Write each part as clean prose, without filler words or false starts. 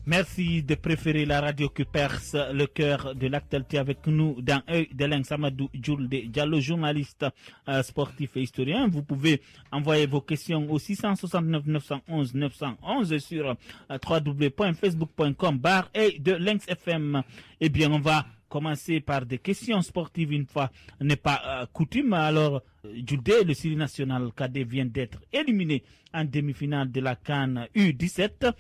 Merci de préférer la radio qui perce le cœur de l'actualité avec nous dans Œil de Lynx. Amadou Djoulde Diallo, journaliste sportif et historien. Vous pouvez envoyer vos questions au 669 911 911 sur www.facebook.com/Œil de Lynx FM. Eh bien, on va commencer par des questions sportives une fois n'est pas coutume. Alors, Djoulde, le Syrie national cadet vient d'être éliminé en demi-finale de la CAN U17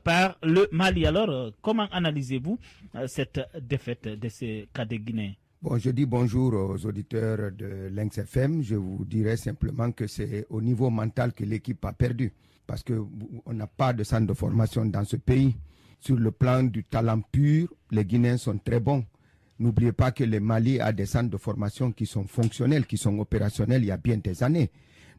par le Mali. Alors, comment analysez-vous cette défaite de ces cadets guinéens? Bon, je dis bonjour aux auditeurs de Lynx FM. Je vous dirais simplement que c'est au niveau mental que l'équipe a perdu. Parce qu'on n'a pas de centre de formation dans ce pays. Sur le plan du talent pur, les Guinéens sont très bons. N'oubliez pas que le Mali a des centres de formation qui sont fonctionnels, qui sont opérationnels il y a bien des années.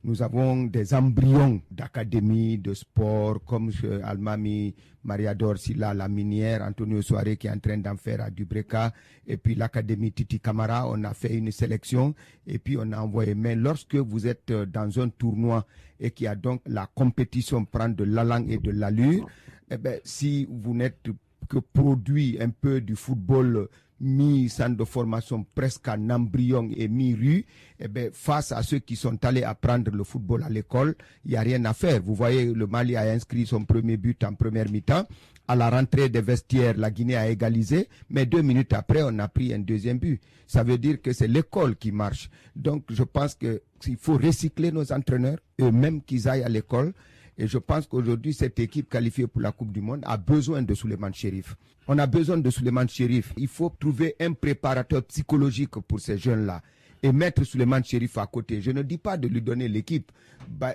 Nous avons des embryons d'académies, de sport, comme Almami, Mariador Silla, la minière, Antonio Soare qui est en train d'en faire à Dubreka, et puis l'académie Titi Camara, on a fait une sélection, et puis on a envoyé. Mais lorsque vous êtes dans un tournoi et qu'il y a donc la compétition prend de l'allant et de l'allure, eh ben, si vous n'êtes que produit un peu du football mi-centre de formation presque en embryon et mi-rue, eh bien, face à ceux qui sont allés apprendre le football à l'école, il n'y a rien à faire. Vous voyez, le Mali a inscrit son premier but en première mi-temps. À la rentrée des vestiaires, la Guinée a égalisé, mais 2 minutes après, on a pris un deuxième but. Ça veut dire que c'est l'école qui marche. Donc, je pense qu'il faut recycler nos entraîneurs, eux-mêmes qu'ils aillent à l'école. Et je pense qu'aujourd'hui, cette équipe qualifiée pour la Coupe du Monde a besoin de Souleymane Chérif. On a besoin de Souleymane Chérif. Il faut trouver un préparateur psychologique pour ces jeunes-là et mettre Souleymane Chérif à côté. Je ne dis pas de lui donner l'équipe,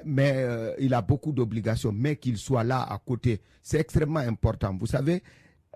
mais il a beaucoup d'obligations, mais qu'il soit là à côté. C'est extrêmement important. Vous savez,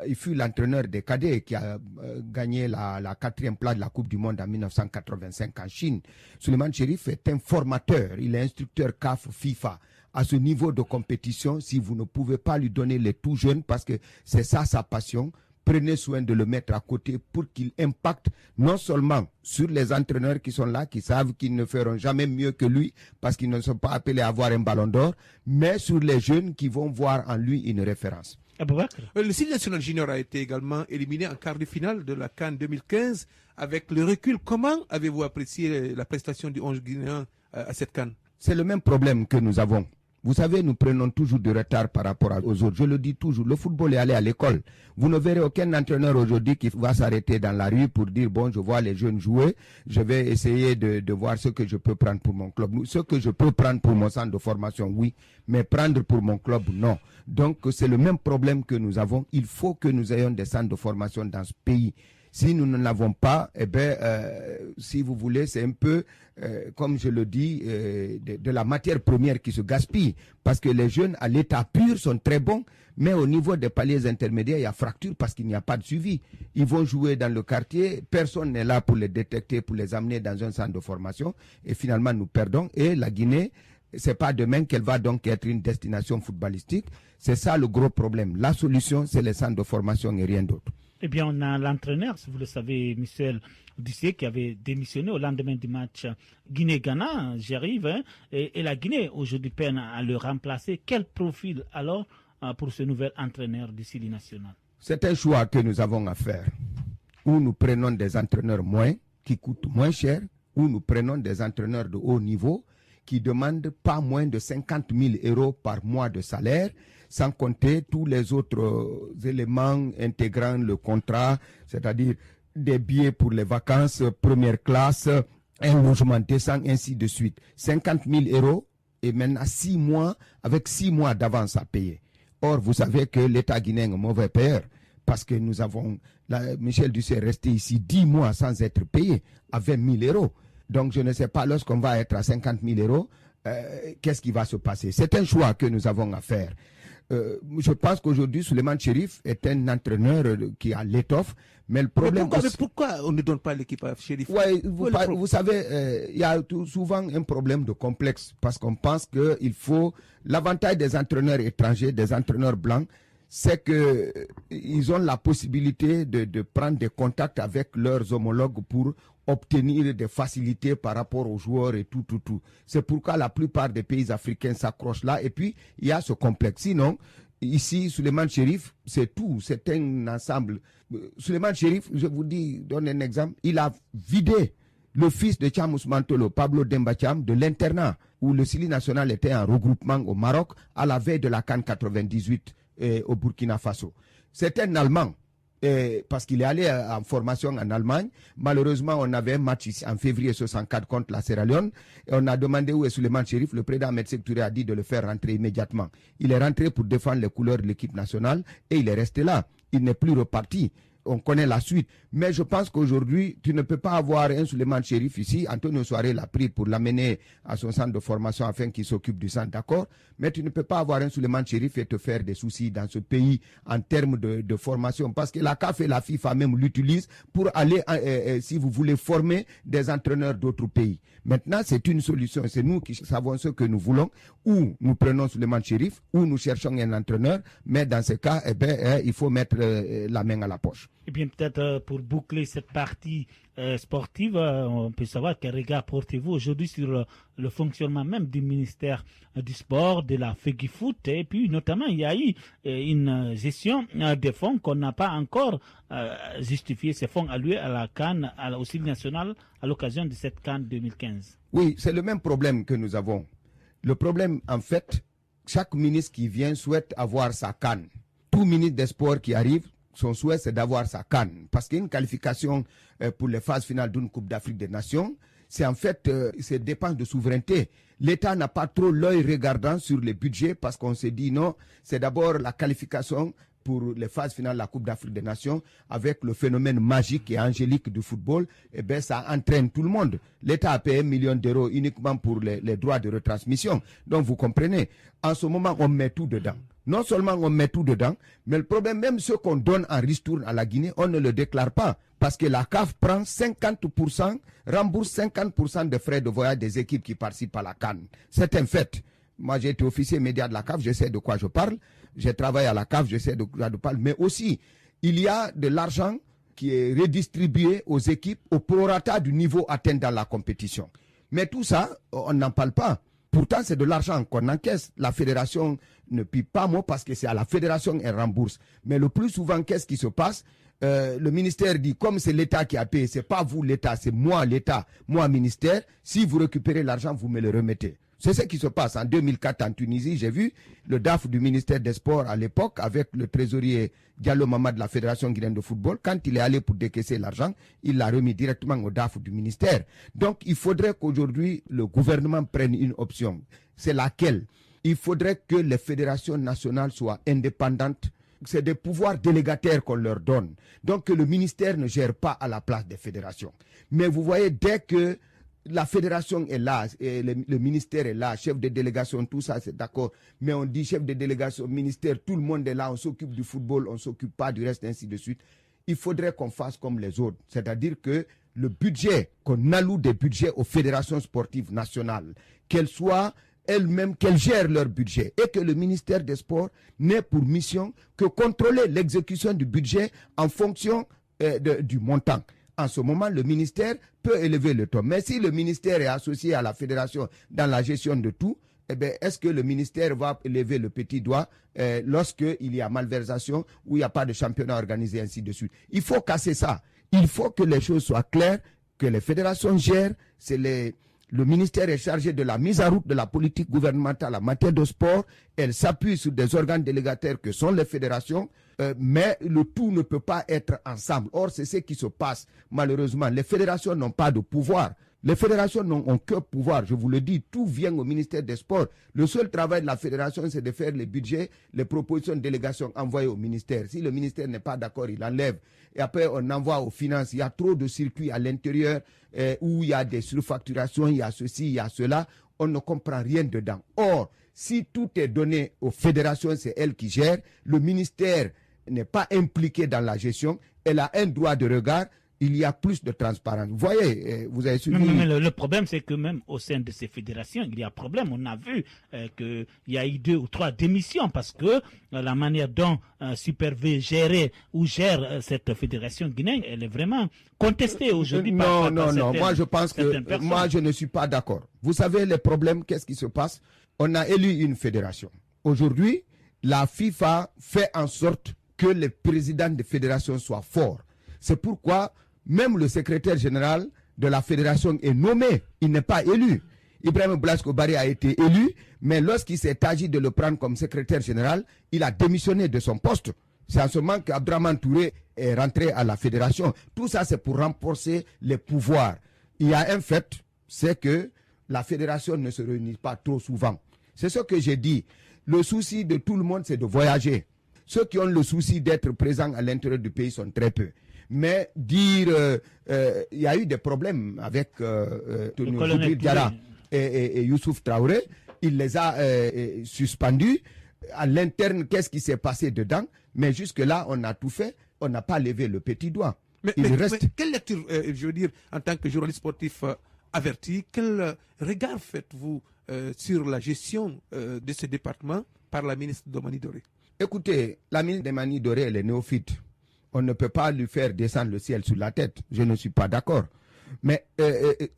il fut l'entraîneur des cadets qui a gagné la 4e place de la Coupe du Monde en 1985 en Chine. Souleymane Chérif est un formateur. Il est instructeur CAF, FIFA. À ce niveau de compétition, si vous ne pouvez pas lui donner les tout jeunes, parce que c'est ça sa passion, prenez soin de le mettre à côté pour qu'il impacte non seulement sur les entraîneurs qui sont là, qui savent qu'ils ne feront jamais mieux que lui, parce qu'ils ne sont pas appelés à avoir un ballon d'or, mais sur les jeunes qui vont voir en lui une référence. Le Syrie national junior a été également éliminé en quart de finale de la CAN 2015. Avec le recul, comment avez-vous apprécié la prestation du 11 guinéen à cette CAN? C'est le même problème que nous avons. Vous savez, nous prenons toujours du retard par rapport aux autres. Je le dis toujours, le football est allé à l'école. Vous ne verrez aucun entraîneur aujourd'hui qui va s'arrêter dans la rue pour dire, bon, je vois les jeunes jouer, je vais essayer de voir ce que je peux prendre pour mon club. Ce que je peux prendre pour mon centre de formation, oui, mais prendre pour mon club, non. Donc, c'est le même problème que nous avons. Il faut que nous ayons des centres de formation dans ce pays. Si nous ne l'avons pas, eh bien, si vous voulez, c'est un peu, comme je le dis, de la matière première qui se gaspille. Parce que les jeunes à l'état pur sont très bons, mais au niveau des paliers intermédiaires, il y a fracture parce qu'il n'y a pas de suivi. Ils vont jouer dans le quartier, personne n'est là pour les détecter, pour les amener dans un centre de formation. Et finalement, nous perdons. Et la Guinée, c'est pas demain qu'elle va donc être une destination footballistique. C'est ça le gros problème. La solution, c'est les centres de formation et rien d'autre. Eh bien, on a l'entraîneur, si vous le savez, Michel Dussier, qui avait démissionné au lendemain du match Guinée-Ghana, j'arrive, hein, et la Guinée aujourd'hui peine à le remplacer. Quel profil alors pour ce nouvel entraîneur du Syrie national? C'est un choix que nous avons à faire, où nous prenons des entraîneurs qui coûtent moins cher, où nous prenons des entraîneurs de haut niveau, qui demandent pas moins de 50 000 € par mois de salaire, sans compter tous les autres éléments intégrant le contrat, c'est-à-dire des billets pour les vacances, première classe, un logement décent, ainsi de suite. 50 000 € et maintenant 6 mois, avec 6 mois d'avance à payer. Or, vous savez que l'État guinéen est un mauvais payeur, parce que nous avons, Michel Dussé est resté ici 10 mois sans être payé, à 20 000 €. Donc, je ne sais pas, lorsqu'on va être à 50 000 €, qu'est-ce qui va se passer? C'est un choix que nous avons à faire. Je pense qu'aujourd'hui, Souleymane Chérif est un entraîneur qui a l'étoffe, mais le problème... Mais pourquoi on ne donne pas l'équipe à Chérif? Ouais, vous savez, il y a souvent un problème de complexe, parce qu'on pense qu'il faut... L'avantage des entraîneurs étrangers, des entraîneurs blancs, c'est qu'ils ont la possibilité de prendre des contacts avec leurs homologues pour obtenir des facilités par rapport aux joueurs et tout. C'est pourquoi la plupart des pays africains s'accrochent là. Et puis, il y a ce complexe. Sinon, Ici, Souleymane Chérif, c'est tout, c'est un ensemble. Souleymane Chérif, je vous donne un exemple, il a vidé le fils de Thiam Ousmane Tolo, Pablo Demba Thiam, de l'internat où le Sili national était en regroupement au Maroc à la veille de la CAN 98 au Burkina Faso. C'est un Allemand. Parce qu'il est allé en formation en Allemagne. Malheureusement, on avait un match ici en février 64 contre la Sierra Leone. Et on a demandé où est Souleymane Chérif. Le président Ahmed Sékou Touré a dit de le faire rentrer immédiatement. Il est rentré pour défendre les couleurs de l'équipe nationale et il est resté là. Il n'est plus reparti. On connaît la suite. Mais je pense qu'aujourd'hui, tu ne peux pas avoir un Souleymane Chérif ici. Antonio Soare l'a pris pour l'amener à son centre de formation afin qu'il s'occupe du centre, d'accord. Mais tu ne peux pas avoir un Souleymane Chérif et te faire des soucis dans ce pays en termes de formation. Parce que la CAF et la FIFA même l'utilisent pour aller, si vous voulez, former des entraîneurs d'autres pays. Maintenant, c'est une solution. C'est nous qui savons ce que nous voulons. Ou nous prenons Souleymane Chérif, ou nous cherchons un entraîneur. Mais dans ce cas, il faut mettre la main à la poche. Et bien peut-être pour boucler cette partie sportive, on peut savoir quel regard portez-vous aujourd'hui sur le fonctionnement même du ministère du Sport, de la FEGIFOOT, et puis notamment il y a eu une gestion des fonds qu'on n'a pas encore justifié, ces fonds alloués à la CAN, au Sili national, à l'occasion de cette CAN 2015. Oui, c'est le même problème que nous avons. Le problème, en fait, chaque ministre qui vient souhaite avoir sa CAN. Tout ministre des Sports qui arrive, son souhait, c'est d'avoir sa CAN. Parce qu'une qualification pour les phases finales d'une Coupe d'Afrique des Nations, c'est en fait, c'est dépense de souveraineté. L'État n'a pas trop l'œil regardant sur les budgets parce qu'on s'est dit non, c'est d'abord la qualification pour les phases finales de la Coupe d'Afrique des Nations, avec le phénomène magique et angélique du football, eh bien, ça entraîne tout le monde. L'État a payé 1 million d'euros uniquement pour les droits de retransmission. Donc, vous comprenez, en ce moment, on met tout dedans. Non seulement on met tout dedans, mais le problème, même ce qu'on donne en ristourne à la Guinée, on ne le déclare pas. Parce que la CAF prend 50%, rembourse 50% des frais de voyage des équipes qui participent à la CAN. C'est un fait. Moi, j'ai été officier média de la CAF, je sais de quoi je parle. J'ai travaillé à la CAF, je sais de quoi je parle. Mais aussi, il y a de l'argent qui est redistribué aux équipes au prorata du niveau atteint dans la compétition. Mais tout ça, on n'en parle pas. Pourtant, c'est de l'argent qu'on encaisse. La fédération ne paie pas moi parce que c'est à la fédération qu'elle rembourse. Mais le plus souvent, qu'est-ce qui se passe? Le ministère dit, comme c'est l'État qui a payé, c'est pas vous l'État, c'est moi l'État, moi ministère. Si vous récupérez l'argent, vous me le remettez. C'est ce qui se passe. En 2004, en Tunisie, j'ai vu le DAF du ministère des Sports à l'époque, avec le trésorier Diallo Mamad de la Fédération guinéenne de football. Quand il est allé pour décaisser l'argent, il l'a remis directement au DAF du ministère. Donc, il faudrait qu'aujourd'hui, le gouvernement prenne une option. C'est laquelle? Il faudrait que les fédérations nationales soient indépendantes. C'est des pouvoirs délégataires qu'on leur donne. Donc, que le ministère ne gère pas à la place des fédérations. Mais vous voyez, dès que la fédération est là, et le ministère est là, chef de délégation, tout ça, c'est d'accord. Mais on dit chef de délégation, ministère, tout le monde est là, on s'occupe du football, on ne s'occupe pas du reste, ainsi de suite. Il faudrait qu'on fasse comme les autres. C'est-à-dire que le budget, qu'on alloue des budgets aux fédérations sportives nationales, qu'elles soient elles-mêmes, qu'elles gèrent leur budget, et que le ministère des Sports n'ait pour mission que contrôler l'exécution du budget en fonction du montant. En ce moment, le ministère peut élever le taux. Mais si le ministère est associé à la fédération dans la gestion de tout, eh bien, est-ce que le ministère va élever le petit doigt lorsqu'il y a malversation ou il n'y a pas de championnat organisé, ainsi de suite? Il faut casser ça. Il faut que les choses soient claires, que les fédérations gèrent. Le ministère est chargé de la mise en route de la politique gouvernementale en matière de sport. Elle s'appuie sur des organes délégataires que sont les fédérations. Mais le tout ne peut pas être ensemble. Or, c'est ce qui se passe. Malheureusement, les fédérations n'ont pas de pouvoir. Les fédérations n'ont que pouvoir. Je vous le dis, tout vient au ministère des Sports. Le seul travail de la fédération, c'est de faire les budgets, les propositions de délégation envoyées au ministère. Si le ministère n'est pas d'accord, il enlève. Et après, on envoie aux finances. Il y a trop de circuits à l'intérieur où il y a des surfacturations, il y a ceci, il y a cela. On ne comprend rien dedans. Or, si tout est donné aux fédérations, c'est elles qui gèrent. Le ministère n'est pas impliqué dans la gestion. Elle a un droit de regard. Il y a plus de transparence. Vous voyez, vous avez suivi. Mais le problème, c'est que même au sein de ces fédérations, il y a problème. On a vu qu'il y a eu 2 ou 3 démissions parce que la manière dont Super V gérait ou gère cette fédération guinéenne, elle est vraiment contestée aujourd'hui. Non. Moi, je pense que moi, je ne suis pas d'accord. Vous savez, les problèmes, qu'est-ce qui se passe? On a élu une fédération. Aujourd'hui, la FIFA fait en sorte que les présidents de fédérations soient forts. C'est pourquoi même le secrétaire général de la fédération est nommé, il n'est pas élu. Ibrahim Blasco Barry a été élu, mais lorsqu'il s'est agi de le prendre comme secrétaire général, il a démissionné de son poste. C'est en ce moment qu'Abdraman Touré est rentré à la fédération. Tout ça, c'est pour renforcer les pouvoirs. Il y a un fait, c'est que la fédération ne se réunit pas trop souvent. C'est ce que j'ai dit. Le souci de tout le monde, c'est de voyager. Ceux qui ont le souci d'être présents à l'intérieur du pays sont très peu. Mais dire, il y a eu des problèmes avec Tony Diarra et Youssouf Traoré, il les a suspendus. À l'interne, qu'est-ce qui s'est passé dedans? Mais jusque-là, on a tout fait, on n'a pas levé le petit doigt. Mais quelle lecture, je veux dire, en tant que journaliste sportif averti, quel regard faites-vous sur la gestion de ce département par la ministre Domani Doré? Écoutez, la ministre Domani Doré, elle est néophyte. On ne peut pas lui faire descendre le ciel sur la tête. Je ne suis pas d'accord. Mais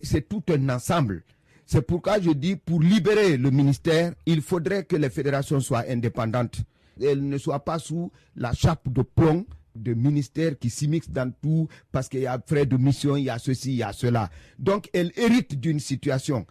c'est tout un ensemble. C'est pourquoi je dis, pour libérer le ministère, il faudrait que les fédérations soient indépendantes. Elles ne soient pas sous la chape de plomb de ministères qui s'immiscent dans tout, parce qu'il y a frais de mission, il y a ceci, il y a cela. Donc, elles héritent d'une situation.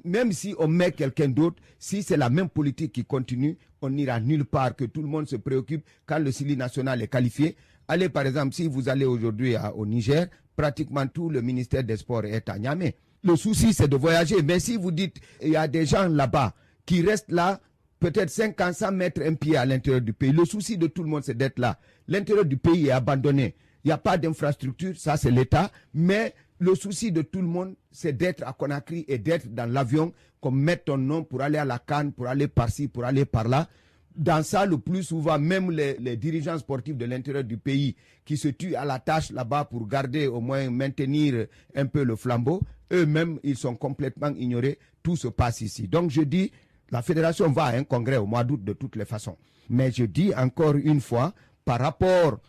Même si on met quelqu'un d'autre, si c'est la même politique qui continue, on n'ira nulle part, que tout le monde se préoccupe quand le Sili national est qualifié. Allez, par exemple, si vous allez aujourd'hui au Niger, pratiquement tout le ministère des Sports est à Niamey. Le souci, c'est de voyager. Mais si vous dites, il y a des gens là-bas qui restent là, peut-être 5 ans sans mettre un pied à l'intérieur du pays. Le souci de tout le monde, c'est d'être là. L'intérieur du pays est abandonné. Il n'y a pas d'infrastructure, ça c'est l'État. Mais le souci de tout le monde, c'est d'être à Conakry et d'être dans l'avion, qu'on mette ton nom pour aller à la CAN, pour aller par-ci, pour aller par-là. Dans ça, le plus souvent, même les dirigeants sportifs de l'intérieur du pays qui se tuent à la tâche là-bas pour garder, au moins maintenir un peu le flambeau, eux-mêmes, ils sont complètement ignorés. Tout se passe ici. Donc je dis, la fédération va à un congrès au mois d'août de toutes les façons. Mais je dis encore une fois, par rapport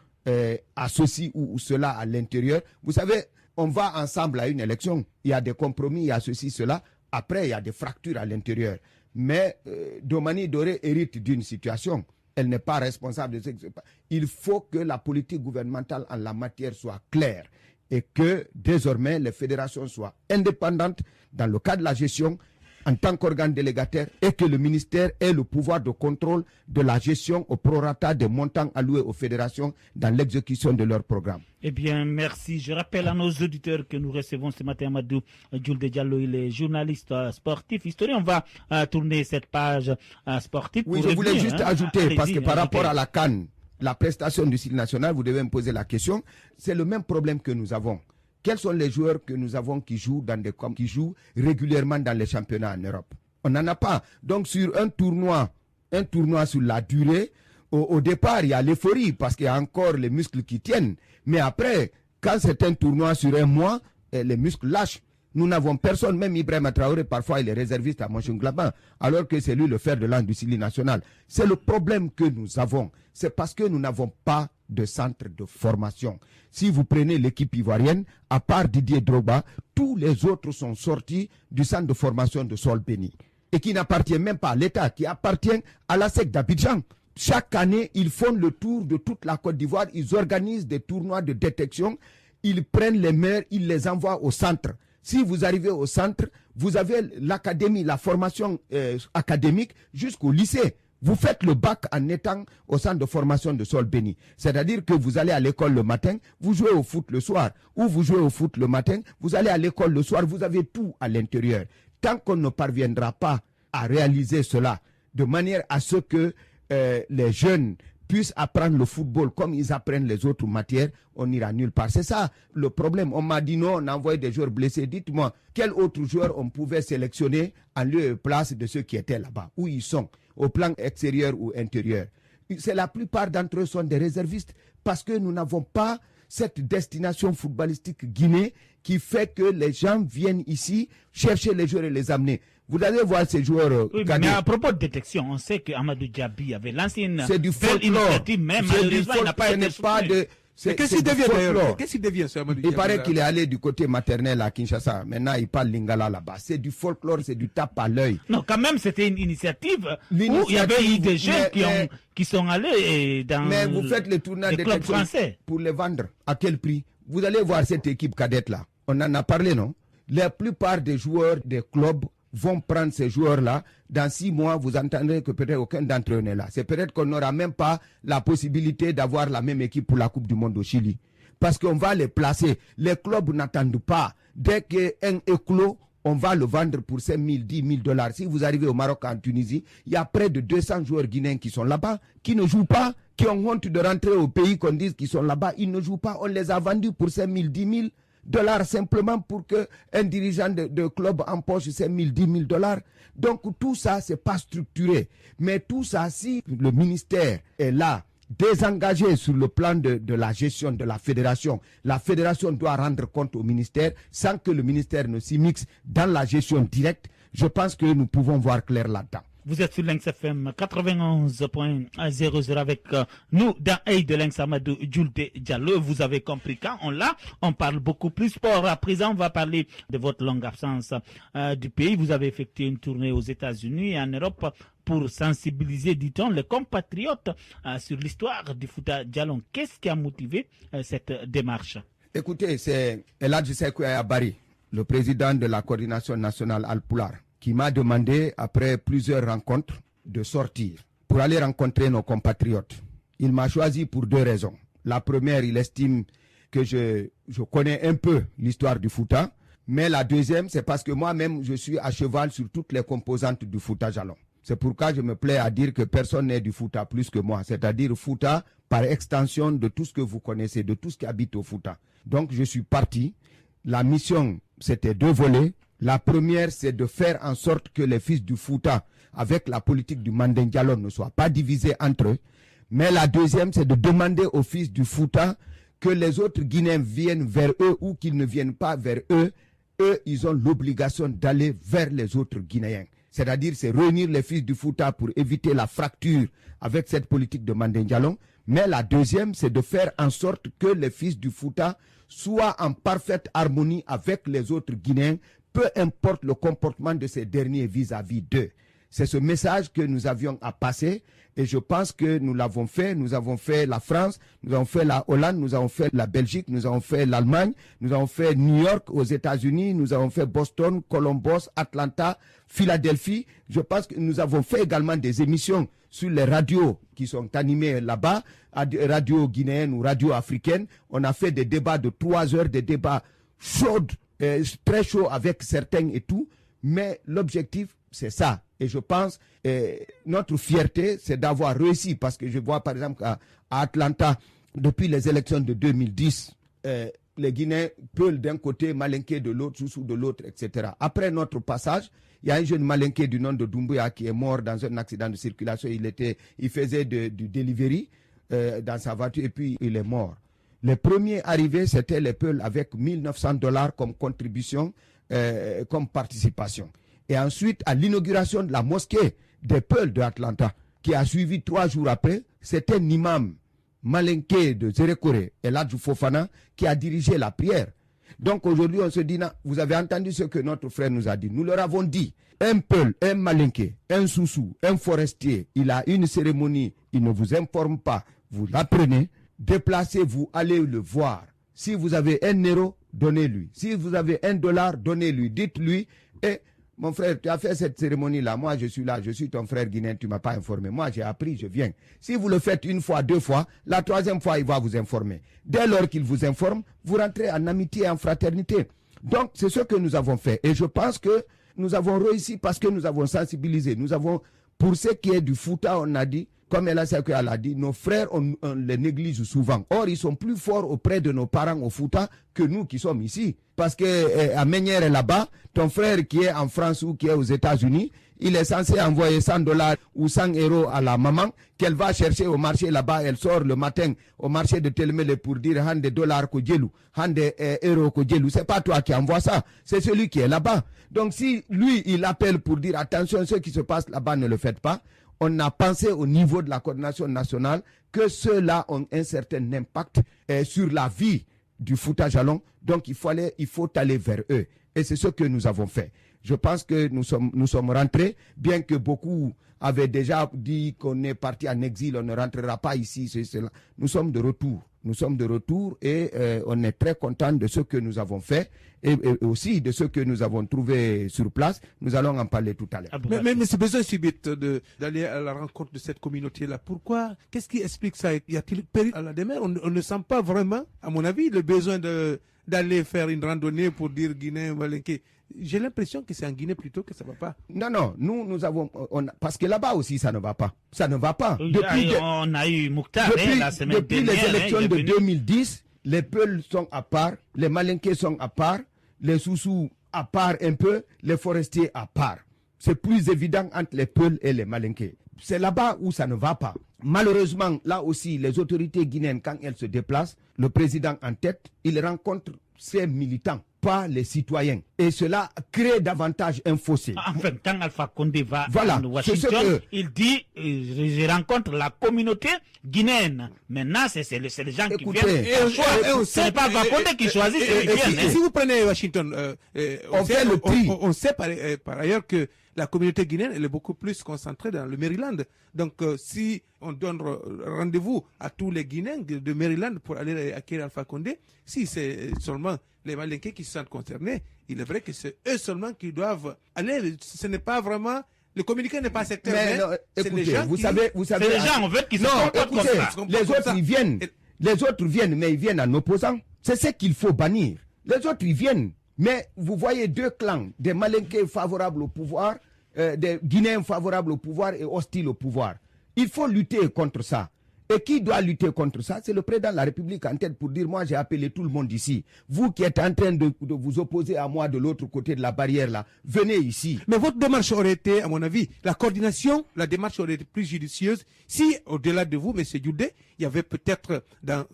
à ceci ou cela à l'intérieur, vous savez, on va ensemble à une élection. Il y a des compromis, il y a ceci, cela. Après, il y a des fractures à l'intérieur. Mais Domani Doré hérite d'une situation. Elle n'est pas responsable de ce qui se passe. Il faut que la politique gouvernementale en la matière soit claire et que désormais les fédérations soient indépendantes dans le cadre de la gestion en tant qu'organe délégataire et que le ministère ait le pouvoir de contrôle de la gestion au prorata des montants alloués aux fédérations dans l'exécution de leur programme. Eh bien, merci. Je rappelle à nos auditeurs que nous recevons ce matin Amadou Julde Diallo, il est journaliste sportif, historien. On va tourner cette page sportive. Oui, je voulais juste ajouter, parce que par rapport à la CAN, la prestation du Sili national, vous devez me poser la question, c'est le même problème que nous avons. Quels sont les joueurs que nous avons qui jouent régulièrement dans les championnats en Europe? On n'en a pas. Donc sur un tournoi sur la durée, au départ, il y a l'euphorie parce qu'il y a encore les muscles qui tiennent. Mais après, quand c'est un tournoi sur un mois, les muscles lâchent. Nous n'avons personne, même Ibrahim Traoré, parfois il est réserviste à Mönchengladbach, alors que c'est lui le fer de lance du Sili national. C'est le problème que nous avons. C'est parce que nous n'avons pas de centre de formation. Si vous prenez l'équipe ivoirienne, à part Didier Drogba, tous les autres sont sortis du centre de formation de Sol Béni. Et qui n'appartient même pas à l'État, qui appartient à la SEC d'Abidjan. Chaque année, ils font le tour de toute la Côte d'Ivoire, ils organisent des tournois de détection, ils prennent les meilleurs, ils les envoient au centre. Si vous arrivez au centre, vous avez l'académie, la formation académique jusqu'au lycée. Vous faites le bac en étant au centre de formation de Sol Béni. C'est-à-dire que vous allez à l'école le matin, vous jouez au foot le soir. Ou vous jouez au foot le matin, vous allez à l'école le soir, vous avez tout à l'intérieur. Tant qu'on ne parviendra pas à réaliser cela, de manière à ce que les jeunes puissent apprendre le football comme ils apprennent les autres matières, on n'ira nulle part. C'est ça le problème. On m'a dit non, on a envoyé des joueurs blessés. Dites-moi, quel autre joueur on pouvait sélectionner en lieu et place de ceux qui étaient là-bas? Où ils sont, au plan extérieur ou intérieur? C'est la plupart d'entre eux sont des réservistes parce que nous n'avons pas cette destination footballistique Guinée qui fait que les gens viennent ici chercher les joueurs et les amener. Vous allez voir ces joueurs. Oui, mais à propos de détection, on sait que Amadou Diaby avait lancé une belle initiative, mais malheureusement, il n'a pas été Qu'est-ce qu'il devient d'ailleurs? Qu'est-ce qu'il devient, ce Amadou Il paraît Diallo? qu'il est allé du côté maternel à Kinshasa. Maintenant, il parle lingala là-bas. C'est du folklore, c'est du tape à l'œil. Non, quand même, c'était une initiative où il y avait eu des jeunes qui sont allés dans mais vous faites le tournage des clubs français pour les vendre. À quel prix? Vous allez voir cette équipe cadette là. On en a parlé, non? La plupart des joueurs des clubs vont prendre ces joueurs-là. Dans 6 mois, vous entendrez que peut-être aucun d'entre eux n'est là. C'est peut-être qu'on n'aura même pas la possibilité d'avoir la même équipe pour la Coupe du Monde au Chili. Parce qu'on va les placer. Les clubs n'attendent pas. Dès qu'un éclos, on va le vendre pour 5 000, 10 000 $. Si vous arrivez au Maroc, en Tunisie, il y a près de 200 joueurs guinéens qui sont là-bas, qui ne jouent pas, qui ont honte de rentrer au pays, qu'on dise qu'ils sont là-bas. Ils ne jouent pas. On les a vendus pour 5 000, 10 000 $ simplement pour qu'un dirigeant de club empoche 5 000, 10 000 $. Donc tout ça, c'est pas structuré. Mais tout ça, si le ministère est là, désengagé sur le plan de la gestion de la fédération doit rendre compte au ministère sans que le ministère ne s'y mixe dans la gestion directe. Je pense que nous pouvons voir clair là-dedans. Vous êtes sur Lynx FM 91.00 avec nous dans Hey de Lynx Amadou Julde Diallo. Vous avez compris, quand on parle beaucoup plus sport. À présent, on va parler de votre longue absence du pays. Vous avez effectué une tournée aux États-Unis et en Europe pour sensibiliser, dit-on, les compatriotes sur l'histoire du Fouta Djallon. Qu'est-ce qui a motivé cette démarche? Écoutez, c'est Eladji Sekou Ayabari, le président de la coordination nationale Al-Poular, qui m'a demandé, après plusieurs rencontres, de sortir pour aller rencontrer nos compatriotes. Il m'a choisi pour 2 raisons. La première, il estime que je connais un peu l'histoire du Fouta, mais la deuxième, c'est parce que moi-même, je suis à cheval sur toutes les composantes du Fouta Djallon. C'est pourquoi je me plais à dire que personne n'est du Fouta plus que moi, c'est-à-dire Fouta par extension de tout ce que vous connaissez, de tout ce qui habite au Fouta. Donc je suis parti. La mission, c'était 2 volets. La première, c'est de faire en sorte que les fils du Fouta, avec la politique du Mandeng Djallon, ne soient pas divisés entre eux. Mais la deuxième, c'est de demander aux fils du Fouta que les autres Guinéens viennent vers eux ou qu'ils ne viennent pas vers eux. Eux, ils ont l'obligation d'aller vers les autres Guinéens. C'est-à-dire, c'est réunir les fils du Fouta pour éviter la fracture avec cette politique de Mandeng Djallon. Mais la deuxième, c'est de faire en sorte que les fils du Fouta soient en parfaite harmonie avec les autres Guinéens, peu importe le comportement de ces derniers vis-à-vis d'eux. C'est ce message que nous avions à passer et je pense que nous l'avons fait. Nous avons fait la France, nous avons fait la Hollande, nous avons fait la Belgique, nous avons fait l'Allemagne, nous avons fait New York aux États-Unis, nous avons fait Boston, Columbus, Atlanta, Philadelphie. Je pense que nous avons fait également des émissions sur les radios qui sont animées là-bas, radio guinéenne ou radio africaine. On a fait des débats de 3 heures, des débats chauds, très chauds avec certains et tout. Mais l'objectif, c'est ça. Et je pense, notre fierté, c'est d'avoir réussi. Parce que je vois, par exemple, à Atlanta, depuis les élections de 2010, les Guinéens peuvent d'un côté, Malinké de l'autre, Soussou de l'autre, etc. Après notre passage, il y a un jeune Malinké du nom de Doumbouya qui est mort dans un accident de circulation. Il faisait du delivery dans sa voiture et puis il est mort. Les premiers arrivés, c'était les Peuls avec $1 900 comme contribution, comme participation. Et ensuite, à l'inauguration de la mosquée des Peuls de Atlanta, qui a suivi 3 jours après, c'était un imam Malinké de Zérékoré, Eladji Fofana, qui a dirigé la prière. Donc aujourd'hui, on se dit, non, vous avez entendu ce que notre frère nous a dit. Nous leur avons dit, un Peul, un Malinké, un Soussou, un forestier, il a une cérémonie, il ne vous informe pas, vous l'apprenez, déplacez-vous, allez le voir. Si vous avez €1, donnez-lui. Si vous avez $1, donnez-lui. Dites-lui, mon frère, tu as fait cette cérémonie-là, moi je suis là, je suis ton frère guinéen, tu ne m'as pas informé. Moi j'ai appris, je viens. Si vous le faites 1 fois, 2 fois, la 3e fois, il va vous informer. Dès lors qu'il vous informe, vous rentrez en amitié et en fraternité. Donc c'est ce que nous avons fait. Et je pense que nous avons réussi parce que nous avons sensibilisé. Nous avons, pour ce qui est du Fouta, on a dit, comme elle a dit, nos frères, on les néglige souvent. Or, ils sont plus forts auprès de nos parents au Fouta que nous qui sommes ici. Parce que à Ménière là-bas, ton frère qui est en France ou qui est aux États-Unis, il est censé envoyer $100 ou 100 € à la maman qu'elle va chercher au marché là-bas. Elle sort le matin au marché de Telmele pour dire « Hande dollars ko djelu, hande euros ko djelu ». C'est pas toi qui envoie ça, c'est celui qui est là-bas. Donc si lui, il appelle pour dire « Attention, ce qui se passe là-bas, ne le faites pas », on a pensé au niveau de la coordination nationale que ceux-là ont un certain impact sur la vie du Fouta Djallon. Donc il faut aller vers eux. Et c'est ce que nous avons fait. Je pense que nous sommes rentrés, bien que beaucoup avaient déjà dit qu'on est parti en exil, on ne rentrera pas ici, cela. Nous sommes de retour. Nous sommes de retour et on est très content de ce que nous avons fait et aussi de ce que nous avons trouvé sur place. Nous allons en parler tout à l'heure. Mais ce besoin subite d'aller à la rencontre de cette communauté-là, pourquoi? Qu'est-ce qui explique ça? Y a-t-il péril à la demeure? On ne sent pas vraiment, à mon avis, le besoin d'aller faire une randonnée pour dire Guinée, Malinké. J'ai l'impression que c'est en Guinée plutôt que ça ne va pas. Non, nous avons... parce que là-bas aussi, ça ne va pas. Ça ne va pas. On a eu Mouktar la semaine depuis dernière. Les élections de 2010, les Peuls sont à part, les Malinké sont à part, les Soussous à part un peu, les forestiers à part. C'est plus évident entre les Peuls et les Malinké. C'est là-bas où ça ne va pas. Malheureusement, là aussi, les autorités guinéennes, quand elles se déplacent, le président en tête, il rencontre ses militants, pas les citoyens. Et cela crée davantage un fossé. Enfin, quand Alpha Condé va à Washington, il dit je rencontre la communauté guinéenne. Maintenant, c'est les gens qui viennent. Ce n'est pas Alpha Condé qui choisit, c'est les Guinéens. Si vous prenez Washington, on fait le prix. On sait par ailleurs que la communauté guinéenne elle est beaucoup plus concentrée dans le Maryland. Donc, si on donne rendez-vous à tous les Guinéens de Maryland pour aller accueillir Alpha Condé, si c'est seulement les Malinké qui se sentent concernés, il est vrai que c'est eux seulement qui doivent aller. Ce n'est pas vraiment... Le communiqué n'est pas secteur, mais c'est les gens vous savez, c'est les gens en fait qui se comportent comme ça. Les autres, ils viennent. Les autres viennent, mais ils viennent en opposant. C'est ce qu'il faut bannir. Les autres, ils viennent. Mais vous voyez deux clans, des Malinké favorables au pouvoir, des Guinéens favorables au pouvoir et hostiles au pouvoir. Il faut lutter contre ça. Et qui doit lutter contre ça? C'est le président de la République en tête pour dire, moi j'ai appelé tout le monde ici. Vous qui êtes en train de vous opposer à moi de l'autre côté de la barrière là, venez ici. Mais votre démarche aurait été, à mon avis, la coordination, la démarche aurait été plus judicieuse si, au-delà de vous, M. Djoudé, il y avait peut-être,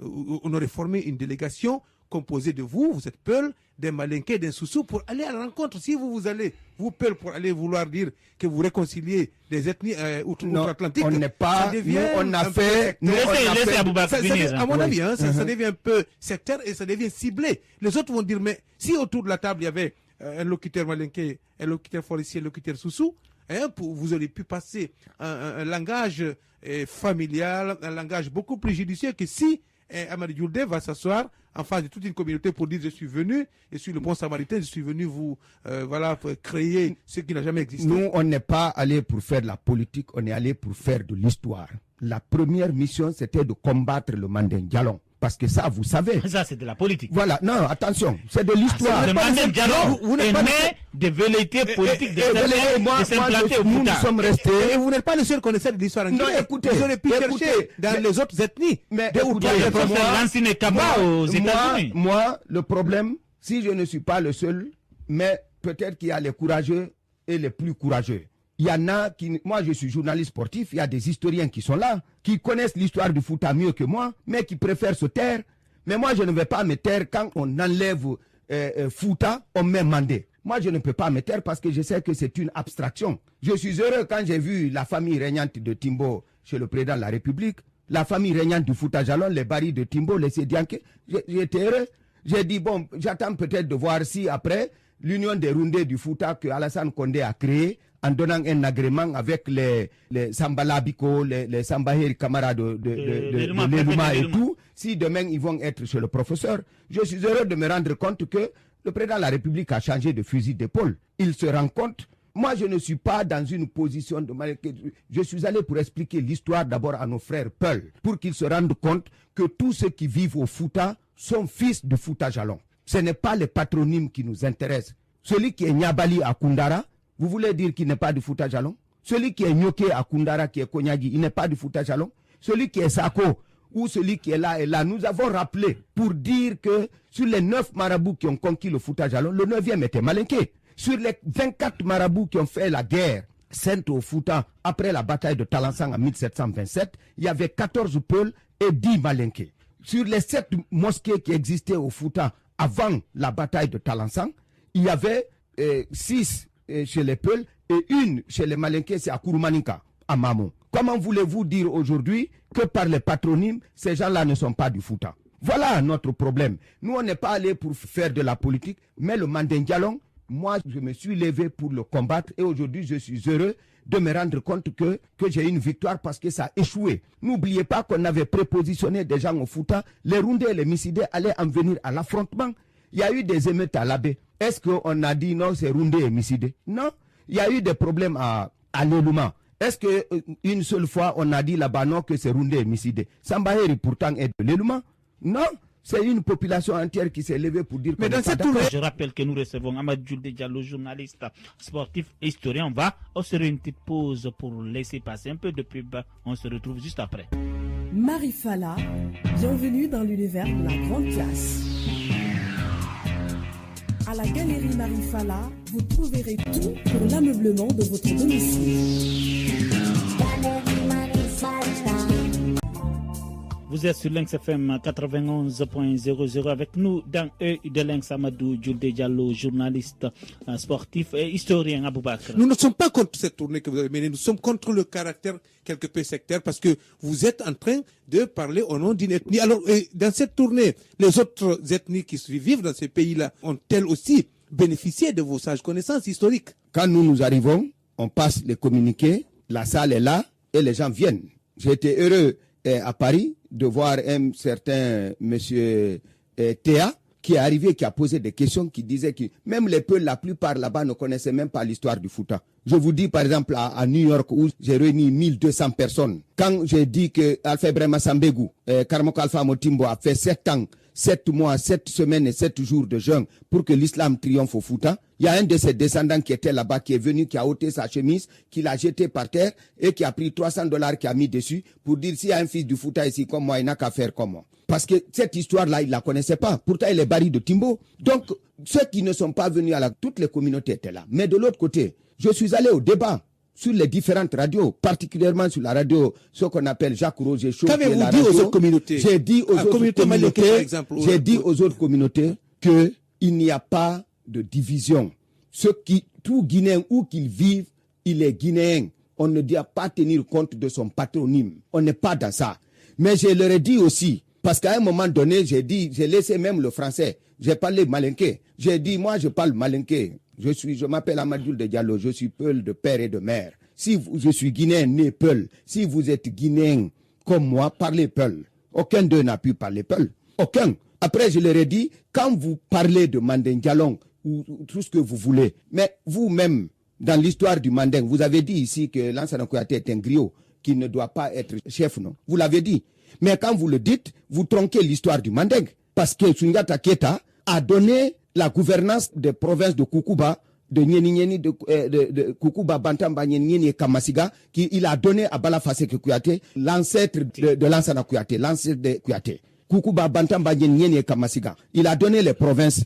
on aurait formé une délégation composée de vous êtes Peul, des Malinké, des Soussous, pour aller à la rencontre. Si vous allez, vous Peul, pour aller vouloir dire que vous réconciliez des ethnies outre-Atlantique, on n'est pas, nous on a fait, à mon avis, ça devient un peu sectaire et ça devient ciblé. Les autres vont dire, mais si autour de la table il y avait un locuteur Malinké, un locuteur forestier, un locuteur Soussou, vous auriez pu passer un langage familial, un langage beaucoup plus judicieux que si Amady Djoudé va s'asseoir en face de toute une communauté pour dire je suis venu, je suis le bon samaritain, je suis venu vous pour créer ce qui n'a jamais existé. Nous, on n'est pas allé pour faire de la politique, on est allé pour faire de l'histoire. La première mission, c'était de combattre le Manding Djallon. Parce que ça, vous savez. Ça, c'est de la politique. Voilà, non, attention, c'est de l'histoire. Le Manding Djallon est né de velléités politiques de s'implanter au Fouta. Nous sommes restés. Et vous n'êtes pas le seul connaisseur de l'histoire en Guinée. Non, écoutez. Vous aurez pu chercher dans les autres ethnies. Mais écoutez, moi, le problème, si je ne suis pas le seul, mais peut-être qu'il y a les courageux et les plus courageux. Il y en a qui... Moi, je suis journaliste sportif. Il y a des historiens qui sont là, qui connaissent l'histoire du Fouta mieux que moi, mais qui préfèrent se taire. Mais moi, je ne vais pas me taire quand on enlève Fouta, on met Mandé. Moi, je ne peux pas me taire parce que je sais que c'est une abstraction. Je suis heureux quand j'ai vu la famille régnante de Timbo chez le président de la République, la famille régnante du Fouta Djallon, les Bari de Timbo, les Sédianké. J'étais heureux. J'ai dit, bon, j'attends peut-être de voir si après l'union des Roundés du Fouta que Alassane Condé a créé, en donnant un agrément avec les Sambala Biko, les Sambaheri camarades de l'Eluma et tout, si demain ils vont être chez le professeur, je suis heureux de me rendre compte que le président de la République a changé de fusil d'épaule. Il se rend compte. Moi, je ne suis pas dans une position de... Je suis allé pour expliquer l'histoire d'abord à nos frères Peul, pour qu'ils se rendent compte que tous ceux qui vivent au Fouta sont fils de Fouta Djallon. Ce n'est pas les patronymes qui nous intéressent. Celui qui est Nyabali à Koundara, vous voulez dire qu'il n'est pas du Fouta Djallon? Celui qui est Nyoké à Koundara, qui est Konyagi, il n'est pas du Fouta Djallon? Celui qui est Sako, ou celui qui est là et là, nous avons rappelé pour dire que sur les 9 marabouts qui ont conquis le Fouta Djallon, le 9e était Malinké. Sur les 24 marabouts qui ont fait la guerre sainte au Fouta après la bataille de Talansang en 1727, il y avait 14 Peuls et 10 Malinké. Sur les 7 mosquées qui existaient au Fouta avant la bataille de Talansang, il y avait 6 chez les Peuls et une chez les Malinké, c'est à Kouroumaninka. à Mamo. Comment voulez-vous dire aujourd'hui que par les patronymes, ces gens-là ne sont pas du Fouta? Voilà notre problème. Nous, on n'est pas allé pour faire de la politique, mais le Mandeng Dialong, moi, je me suis levé pour le combattre et aujourd'hui, je suis heureux de me rendre compte que j'ai une victoire parce que ça a échoué. N'oubliez pas qu'on avait prépositionné des gens au Fouta. Les Rundés et les Missidés allaient en venir à l'affrontement. Il y a eu des émeutes à l'Abbé. Est-ce qu'on a dit non, c'est Rundés et Missidés? Non. Il y a eu des problèmes à Leluma. Est-ce qu'une seule fois, on a dit là-bas non, que c'est Rundés et Missidés? Sambaheri pourtant est de Leluma. Non. C'est une population entière qui s'est levée pour dire que... Mais dans cette tournée... Je rappelle que nous recevons Amadou Julde Diallo, journaliste sportif et historien. On se fait une petite pause pour laisser passer un peu de pub. On se retrouve juste après. Marifala, bienvenue dans l'univers de la grande classe. À la galerie Marifala, vous trouverez tout pour l'ameublement de votre domicile. Vous êtes sur Lynx FM 91.00 avec nous dans E de Lynx, Amadou Julde Diallo, journaliste sportif et historien Aboubakar. Nous ne sommes pas contre cette tournée que vous avez menée, nous sommes contre le caractère quelque peu sectaire parce que vous êtes en train de parler au nom d'une ethnie. Alors, dans cette tournée, les autres ethnies qui vivent dans ces pays-là ont-elles aussi bénéficié de vos sages connaissances historiques? Quand nous arrivons, on passe les communiqués, la salle est là et les gens viennent. J'ai été heureux à Paris de voir un certain monsieur Théa qui est arrivé, qui a posé des questions, qui disait que même les Peuls, la plupart là-bas ne connaissaient même pas l'histoire du Fouta. Je vous dis par exemple à New York où j'ai réuni 1200 personnes. Quand j'ai dit que Alpha Ibrahima Sambegou, Karamoko Alpha Motimbo a fait 7 ans, 7 mois, 7 semaines et 7 jours de jeûne pour que l'islam triomphe au Fouta. Il y a un de ses descendants qui était là-bas, qui est venu, qui a ôté sa chemise, qui l'a jeté par terre et qui a pris $300 qui a mis dessus pour dire s'il y a un fils du Fouta ici comme moi, il n'a qu'à faire comme moi. Parce que cette histoire-là, il ne la connaissait pas. Pourtant, il est baril de Timbo. Donc, ceux qui ne sont pas venus toutes les communautés étaient là. Mais de l'autre côté, je suis allé au débat sur les différentes radios, particulièrement sur la radio, ce qu'on appelle Jacques Roger Show. Qu'avez-vous dit aux autres communautés? J'ai dit aux autres communautés qu'il n'y a pas de division. Tout Guinéen, où qu'il vive, il est guinéen. On ne doit pas tenir compte de son patronyme. On n'est pas dans ça. Mais je leur ai dit aussi, parce qu'à un moment donné, j'ai laissé même le français. J'ai parlé malinké. J'ai dit, moi, je parle malinké. Je m'appelle Amadou Julde Diallo, je suis Peul de père et de mère. Je suis guinéen né Peul. Si vous êtes guinéen comme moi, parlez Peul. Aucun d'eux n'a pu parler Peul. Aucun. Après, je leur ai dit, quand vous parlez de Mandeng Dialong, ou tout ce que vous voulez, mais vous-même, dans l'histoire du Mandeng, vous avez dit ici que Lansana Kouyaté est un griot qui ne doit pas être chef, non? Vous l'avez dit. Mais quand vous le dites, vous tronquez l'histoire du Mandeng. Parce que Soungata Keita a donné la gouvernance des provinces de Koukouba, de Nyeni, de Koukouba, Bantamba, Nyeni et Kamasiga, qu'il a donné à Bala Faseke Kouyaté, l'ancêtre de Lansana Kouyaté, l'ancêtre de Kouyaté. Koukouba, Bantamba, Nyeni et Kamasiga. Il a donné les provinces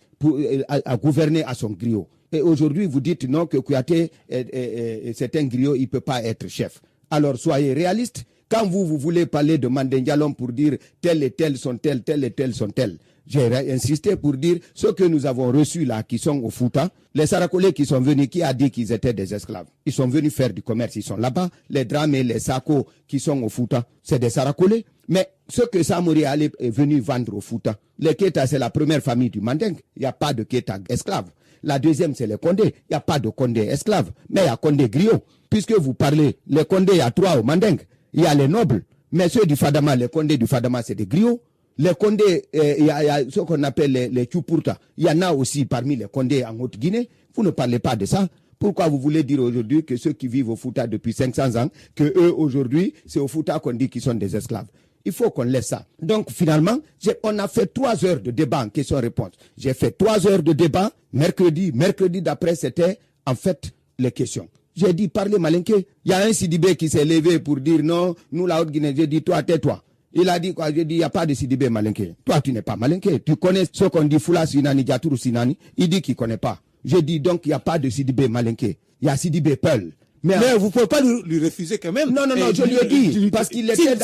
à gouverner à son griot. Et aujourd'hui, vous dites non, que Kouyaté c'est un griot, il ne peut pas être chef. Alors soyez réalistes. Quand vous voulez parler de Mandeng Diallo pour dire telle et telle sont telles, telle et telle sont telles, j'ai insisté pour dire ceux que nous avons reçus là, qui sont au Fouta, les Sarakolais qui sont venus, qui a dit qu'ils étaient des esclaves. Ils sont venus faire du commerce, ils sont là-bas. Les Dramé, les Sako qui sont au Fouta, c'est des Sarakolais. Mais ce que Samori Ali est venu vendre au Fouta, les Keita, c'est la première famille du Mandeng. Il n'y a pas de Keita esclaves. La deuxième, c'est les Condé. Il n'y a pas de Condé esclaves. Mais il y a Condé griot. Puisque vous parlez, les Condé, il y a 3 au Mandeng. Il y a les nobles. Mais ceux du Fadama, les Condé du Fadama, c'est des griots. Les Condé, il y a ce qu'on appelle les Tchoupurta. Il y en a aussi parmi les Condé en Haute-Guinée. Vous ne parlez pas de ça. Pourquoi vous voulez dire aujourd'hui que ceux qui vivent au Fouta depuis 500 ans, que eux aujourd'hui, c'est au Fouta qu'on dit qu'ils sont des esclaves? Il faut qu'on laisse ça. Donc finalement, on a fait 3 heures de débat en question-réponse. J'ai fait 3 heures de débat. Mercredi d'après, c'était en fait les questions. J'ai dit, parlez malinké. Il y a un Sidibé qui s'est levé pour dire non, nous la Haute-Guinée. J'ai dit, toi, tais-toi. Il a dit quoi? J'ai dit, il n'y a pas de Sidibé malinké. Toi, tu n'es pas malinké. Tu connais ce qu'on dit Foula Sinani, Diatourou Sinani. Il dit qu'il ne connaît pas. J'ai dit, donc, il n'y a pas de Sidibé malinké. Il y a Sidibé Peul. Mais vous ne pouvez pas lui refuser quand même. Non, je lui ai dit, parce qu'il était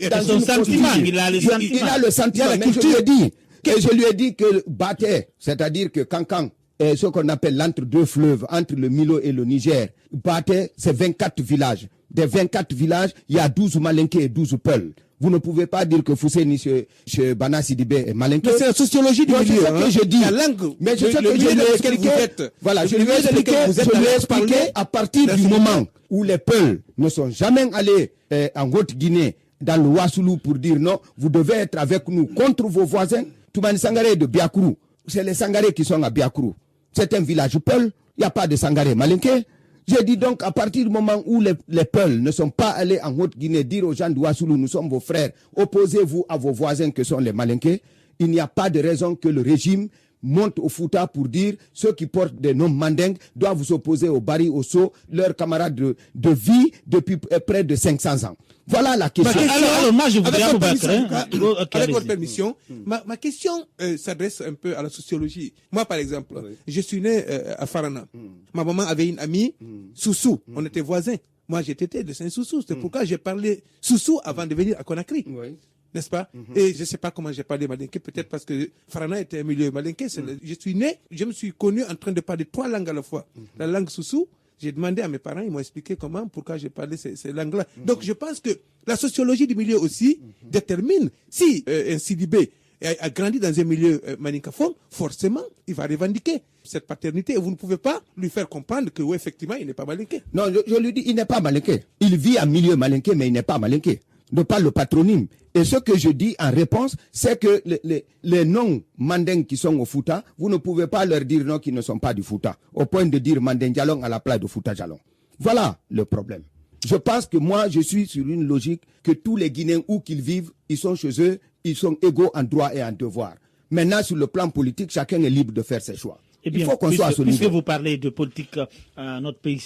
dans son sentiment. Il a le sentiment. Il a le sentiment, mais je lui ai dit que Baté, c'est-à-dire que Kankan, ce qu'on appelle l'entre-deux fleuves, entre le Milo et le Niger, Baté, c'est 24 villages. des 24 villages, il y a 12 Malinké et 12 Peuls. Vous ne pouvez pas dire que Fousséni chez Bana Sidibé est Malinké. Mais c'est la sociologie du milieu. C'est ce que je dis. La langue. Mais c'est ce que je lui ai expliqué. Voilà, je lui ai expliqué à partir du moment où les Peuls ne sont jamais allés en Haute-Guinée, dans le Ouassoulou, pour dire non, vous devez être avec nous contre vos voisins. Toumani Sangaré de Biakourou, c'est les Sangarés qui sont à Biakourou. C'est un village Peul, il n'y a pas de Sangaré Malinké. J'ai dit donc, à partir du moment où les Peuls ne sont pas allés en Haute-Guinée dire aux gens de Ouassoulou, nous sommes vos frères, opposez-vous à vos voisins que sont les Malinké, il n'y a pas de raison que le régime monte au Fouta pour dire ceux qui portent des noms mandingues doivent s'opposer aux Bari, aux So, leurs camarades de vie depuis près de 500 ans. Voilà la question. Alors moi, je voudrais avec votre permission, ma question s'adresse un peu à la sociologie. Moi, par exemple, je suis né à Farana. Ma maman avait une amie, Soussou. On était voisins. Moi, j'étais de Saint-Soussou. C'est pourquoi j'ai parlé Soussou avant de venir à Conakry. N'est-ce pas? Et je ne sais pas comment j'ai parlé malinké, peut-être parce que Farana était un milieu malinké. Je suis né, je me suis connu en train de parler 3 langues à la fois. La langue Soussou, j'ai demandé à mes parents, ils m'ont expliqué pourquoi j'ai parlé ces langues-là. Donc je pense que la sociologie du milieu aussi détermine si un Sidibé a grandi dans un milieu malinkaphone, forcément, il va revendiquer cette paternité et vous ne pouvez pas lui faire comprendre que oui, effectivement, il n'est pas malinké. Non, je lui dis, il n'est pas malinké. Il vit en milieu malinké, mais il n'est pas malinké. Ne pas le patronyme. Et ce que je dis en réponse, c'est que les non-mandingues qui sont au Fouta, vous ne pouvez pas leur dire non qu'ils ne sont pas du Fouta, au point de dire Manding Djalong à la place de Fouta Djalong. Voilà le problème. Je pense que moi, je suis sur une logique que tous les Guinéens, où qu'ils vivent, ils sont chez eux, ils sont égaux en droit et en devoir. Maintenant, sur le plan politique, chacun est libre de faire ses choix. Eh bien, il faut qu'on soit à ce niveau. Puisque vous parlez de politique, notre pays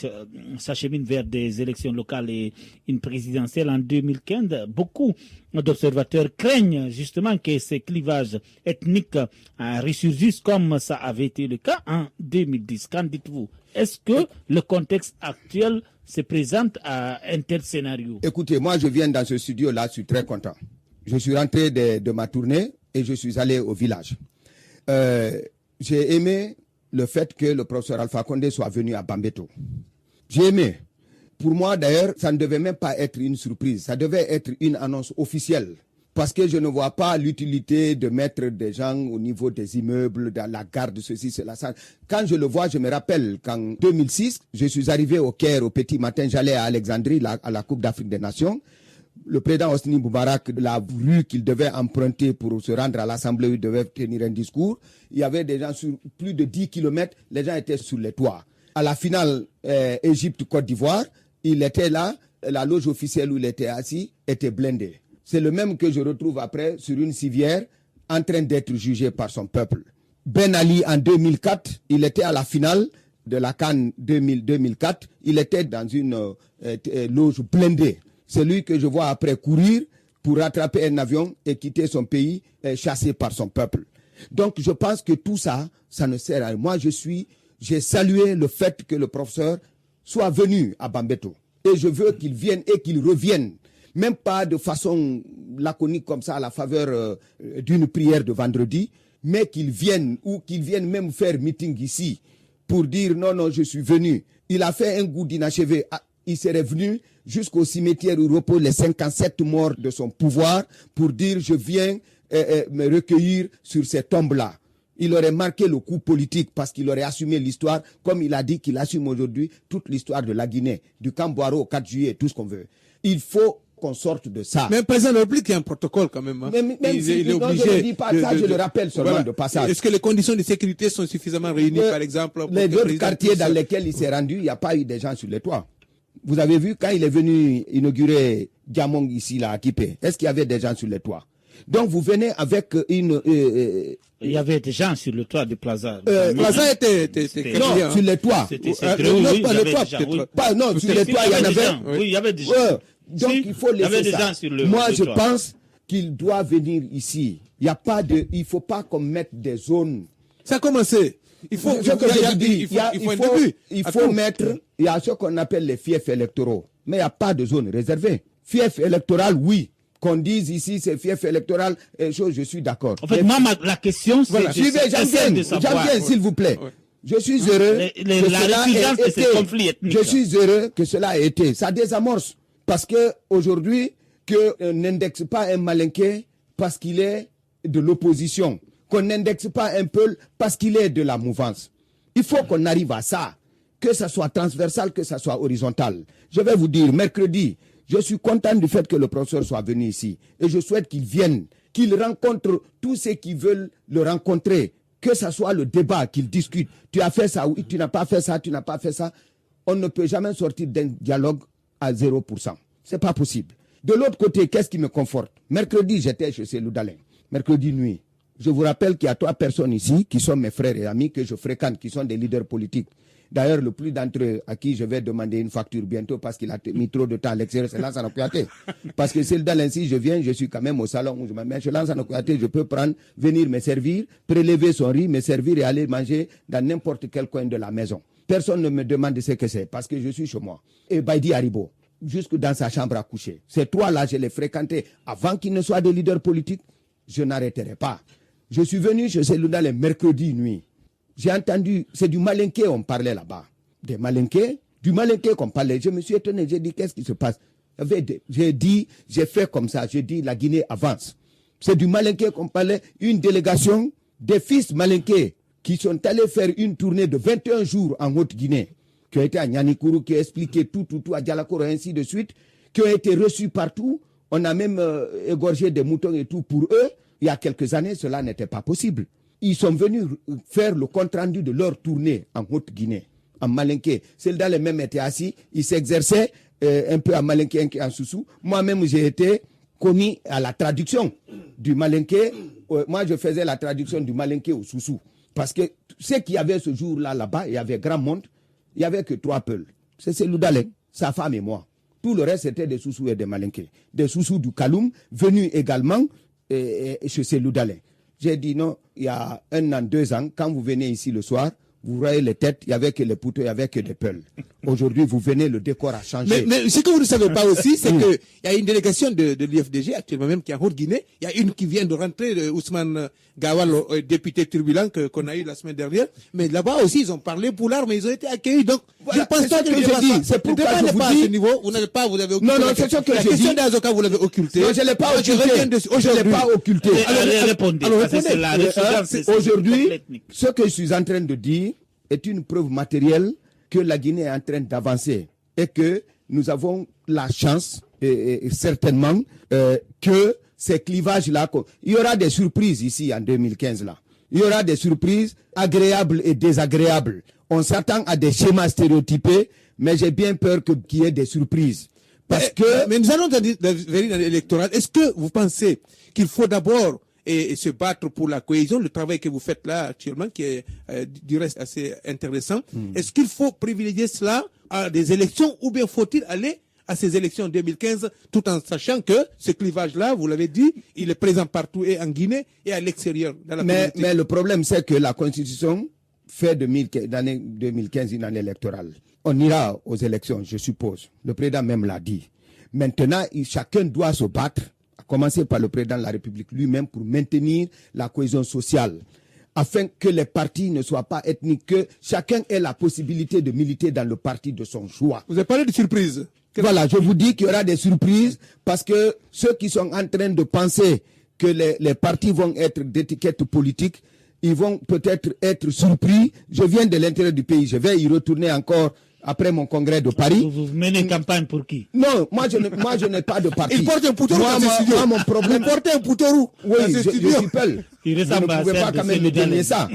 s'achemine vers des élections locales et une présidentielle en 2015. Beaucoup d'observateurs craignent justement que ces clivages ethniques ressurgissent comme ça avait été le cas en 2010. Qu'en dites-vous? Est-ce que le contexte actuel se présente à un tel scénario? Écoutez, moi je viens dans ce studio-là, je suis très content. Je suis rentré de ma tournée et je suis allé au village. J'ai aimé le fait que le professeur Alpha Condé soit venu à Bambeto. J'ai aimé. Pour moi, d'ailleurs, ça ne devait même pas être une surprise. Ça devait être une annonce officielle. Parce que je ne vois pas l'utilité de mettre des gens au niveau des immeubles, dans la garde, ceci, cela, ça. Quand je le vois, je me rappelle qu'en 2006, je suis arrivé au Caire au petit matin, j'allais à Alexandrie, à la Coupe d'Afrique des Nations. Le président Hosni Moubarak, la rue qu'il devait emprunter pour se rendre à l'Assemblée, il devait tenir un discours. Il y avait des gens sur plus de 10 km, les gens étaient sur les toits. À la finale Égypte-Côte d'Ivoire, il était là, la loge officielle où il était assis était blindée. C'est le même que je retrouve après sur une civière en train d'être jugé par son peuple. Ben Ali en 2004, il était à la finale de la CAN 2004, il était dans une loge blindée. C'est lui que je vois après courir pour rattraper un avion et quitter son pays chassé par son peuple. Donc je pense que tout ça, ça ne sert à rien. Moi j'ai salué le fait que le professeur soit venu à Bambeto. Et je veux qu'il vienne et qu'il revienne. Même pas de façon laconique comme ça à la faveur d'une prière de vendredi, mais qu'il vienne ou qu'il vienne même faire meeting ici pour dire non, je suis venu. Il a fait un goût d'inachevé. Il serait venu jusqu'au cimetière où reposent les 57 morts de son pouvoir pour dire je viens me recueillir sur ces tombes-là. Il aurait marqué le coup politique parce qu'il aurait assumé l'histoire comme il a dit qu'il assume aujourd'hui toute l'histoire de la Guinée, du Camboiro au 4 juillet, tout ce qu'on veut. Il faut qu'on sorte de ça. Mais le président de la République, il y a un protocole quand même. Hein. Même il est obligé. Je ne dis pas ça, je le rappelle seulement de passage. Est-ce que les conditions de sécurité sont suffisamment réunies, par exemple? Les autres quartiers dans lesquels il s'est rendu, il n'y a pas eu des gens sur les toits. Vous avez vu, quand il est venu inaugurer Diamong ici, là, à Kipé, est-ce qu'il y avait des gens sur les toits? Donc vous venez avec une... il y avait des gens sur le toit du Plaza. Plaza était non, sur les toits. Non, pas le toit. Non, sur les toits, il y en avait. Oui, il y avait des gens. Donc il faut laisser ça. Moi, je pense qu'il doit venir ici. Il ne faut pas qu'on mette des zones. Ça a commencé. Il faut mettre, il y a ce qu'on appelle les fiefs électoraux. Mais il n'y a pas de zone réservée. Fief électoral, oui. Qu'on dise ici, c'est fief électoral, je suis d'accord. En fait, moi, la question, c'est voilà. J'en viens, s'il vous plaît. Ouais. Je suis heureux la résurgence de ces conflits ethniques. Je suis heureux que cela ait été. Ça désamorce. Parce que aujourd'hui, qu'on n'indexe pas un Malinké parce qu'il est de l'opposition, qu'on n'indexe pas un Peul parce qu'il est de la mouvance. Il faut qu'on arrive à ça, que ça soit transversal, que ça soit horizontal. Je vais vous dire, mercredi, je suis content du fait que le professeur soit venu ici. Et je souhaite qu'il vienne, qu'il rencontre tous ceux qui veulent le rencontrer. Que ça soit le débat, qu'il discute. Tu as fait ça, oui, tu n'as pas fait ça, tu n'as pas fait ça. On ne peut jamais sortir d'un dialogue à 0%. C'est pas possible. De l'autre côté, qu'est-ce qui me conforte? Mercredi, j'étais chez Cellou Dalein. Mercredi nuit. Je vous rappelle qu'il y a 3 personnes ici qui sont mes frères et amis que je fréquente, qui sont des leaders politiques. D'ailleurs, le plus d'entre eux à qui je vais demander une facture bientôt parce qu'il a mis trop de temps à l'extérieur, c'est Lansana Kouyaté. Parce que Cellou Dalein, si je viens, je suis quand même au salon où je me mets. Chez Lansana Kouyaté, je peux venir me servir, prélever son riz, me servir et aller manger dans n'importe quel coin de la maison. Personne ne me demande ce que c'est parce que je suis chez moi. Et Baïdi Haribo, jusque dans sa chambre à coucher. Ces 3-là, je les fréquentais avant qu'ils ne soient des leaders politiques. Je n'arrêterai pas. Je suis venu chez Cellou Dalein mercredi nuit. J'ai entendu, c'est du Malinké, on parlait là-bas. Des Malinké, du Malinké qu'on parlait. Je me suis étonné, j'ai dit, qu'est-ce qui se passe? J'ai fait comme ça, j'ai dit, la Guinée avance. C'est du Malinké qu'on parlait, une délégation des fils Malinké qui sont allés faire une tournée de 21 jours en Haute-Guinée, qui ont été à Nianikuru, qui a expliqué tout à Dialakoro, et ainsi de suite, qui ont été reçus partout. On a même égorgé des moutons et tout pour eux. Il y a quelques années, cela n'était pas possible. Ils sont venus faire le compte-rendu de leur tournée en Haute-Guinée, en Malinké. Celle-là, les mêmes étaient assis, ils s'exerçaient un peu en Malinké, un peu en Soussou. Moi-même, j'ai été commis à la traduction du Malinké. Moi, je faisais la traduction du Malinké au Soussou. Parce que ce qu'il y avait ce jour-là, là-bas, il y avait grand monde, il n'y avait que 3 Peuls. C'est Cellou Dalein, sa femme et moi. Tout le reste, c'était des Soussous et des Malinké. Des Soussous du Kaloum, venus également chez Cellou Dalein. J'ai dit non, il y a 1 an, 2 ans, quand vous venez ici le soir, vous voyez les têtes, il n'y avait que les poteaux, il n'y avait que des Peuls. Aujourd'hui, vous venez, le décor a changé. Mais ce que vous ne savez pas aussi, c'est qu'il y a une délégation de l'IFDG, actuellement même, qui est en Haute-Guinée. Il y a une qui vient de rentrer, Ousmane Gawal, député turbulent qu'on a eu la semaine dernière. Mais là-bas aussi, ils ont parlé Poulard, mais ils ont été accueillis. Donc, voilà, je pense pas que le débat dis. C'est pourquoi je vous pas dis. À ce niveau, vous n'avez occulté. Non, c'est ce que la j'ai question dit. des avocats, vous l'avez occulté. Non, je ne l'ai pas occulté. Je l'ai pas occulté. Aujourd'hui, ce que je suis en train de dire est une preuve matérielle que la Guinée est en train d'avancer et que nous avons la chance, et certainement, que ces clivages-là, il y aura des surprises ici en 2015 là. Il y aura des surprises agréables et désagréables. On s'attend à des schémas stéréotypés, mais j'ai bien peur qu'il y ait des surprises. Mais nous allons vers une année électorale. Est-ce que vous pensez qu'il faut d'abord et se battre pour la cohésion, le travail que vous faites là actuellement, qui est du reste assez intéressant. Est-ce qu'il faut privilégier cela à des élections ou bien faut-il aller à ces élections 2015 tout en sachant que ce clivage-là, vous l'avez dit, il est présent partout et en Guinée et à l'extérieur. Mais le problème, c'est que la Constitution fait d'année 2015 une année électorale. On ira aux élections, je suppose. Le président même l'a dit. Maintenant, chacun doit se battre, à commencer par le président de la République lui-même, pour maintenir la cohésion sociale, afin que les partis ne soient pas ethniques, que chacun ait la possibilité de militer dans le parti de son choix. Vous avez parlé de surprises. Voilà, je vous dis qu'il y aura des surprises, parce que ceux qui sont en train de penser que les partis vont être d'étiquette politique, ils vont peut-être être surpris. Je viens de l'intérieur du pays, je vais y retourner encore après mon congrès de Paris. Vous menez campagne pour qui? Non, moi je n'ai pas de parti. Il porte un poutourou dans ses studios. Mon problème... Il porte un poutourou. Oui, je suis Peul. Vous ne pouvez pas quand même me dénier ça.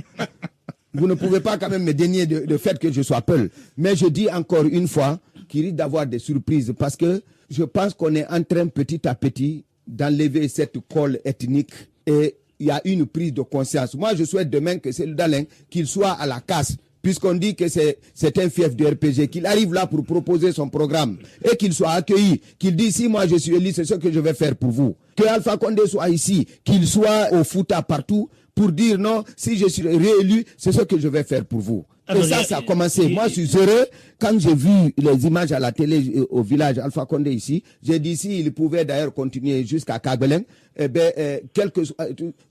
Vous ne pouvez pas quand même me dénier de fait que je sois Peul. Mais je dis encore une fois qu'il risque d'avoir des surprises, parce que je pense qu'on est en train petit à petit d'enlever cette colle ethnique, et il y a une prise de conscience. Moi, je souhaite demain que Cellou Dalein, qu'il soit à la casse, puisqu'on dit que c'est un fief du RPG, qu'il arrive là pour proposer son programme et qu'il soit accueilli, qu'il dise si moi je suis élu, c'est ce que je vais faire pour vous. Que Alpha Condé soit ici, qu'il soit au Fouta partout, pour dire non, si je suis réélu, c'est ce que je vais faire pour vous. Et ça a commencé. Moi, je suis heureux. Quand j'ai vu les images à la télé au village Alpha Condé ici, j'ai dit s'il pouvait d'ailleurs continuer jusqu'à Kagbelen,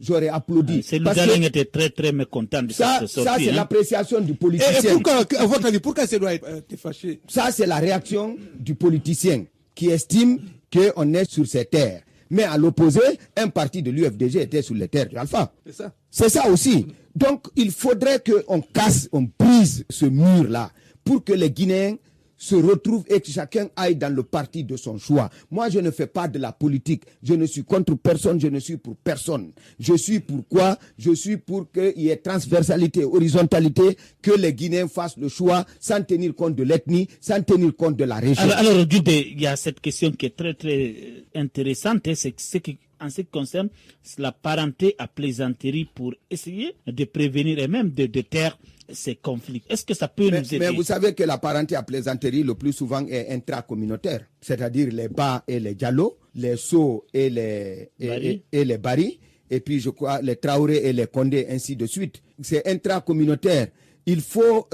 j'aurais applaudi. Cellou était très très mécontent de cette sortie. Ça, c'est l'appréciation du politicien. Et pourquoi, à votre avis, pourquoi ça doit être fâché? Ça, c'est la réaction du politicien qui estime qu'on est sur ces terres. Mais à l'opposé, un parti de l'UFDG était sur les terres d'Alpha. C'est ça aussi. Donc, il faudrait qu'on casse, on brise ce mur-là pour que les Guinéens se retrouvent et que chacun aille dans le parti de son choix. Moi, je ne fais pas de la politique. Je ne suis contre personne, je ne suis pour personne. Je suis pour quoi? Je suis pour qu'il y ait transversalité, horizontalité, que les Guinéens fassent le choix sans tenir compte de l'ethnie, sans tenir compte de la région. Alors, il y a cette question qui est très très intéressante, c'est ce qui en ce qui concerne la parenté à plaisanterie pour essayer de prévenir et même de taire ces conflits. Est-ce que ça peut nous aider? Mais vous savez que la parenté à plaisanterie, le plus souvent, est intracommunautaire. C'est-à-dire les Ba et les Diallo, les So et les Bari, et puis je crois les Traoré et les Condé, ainsi de suite. C'est intracommunautaire. Il faut,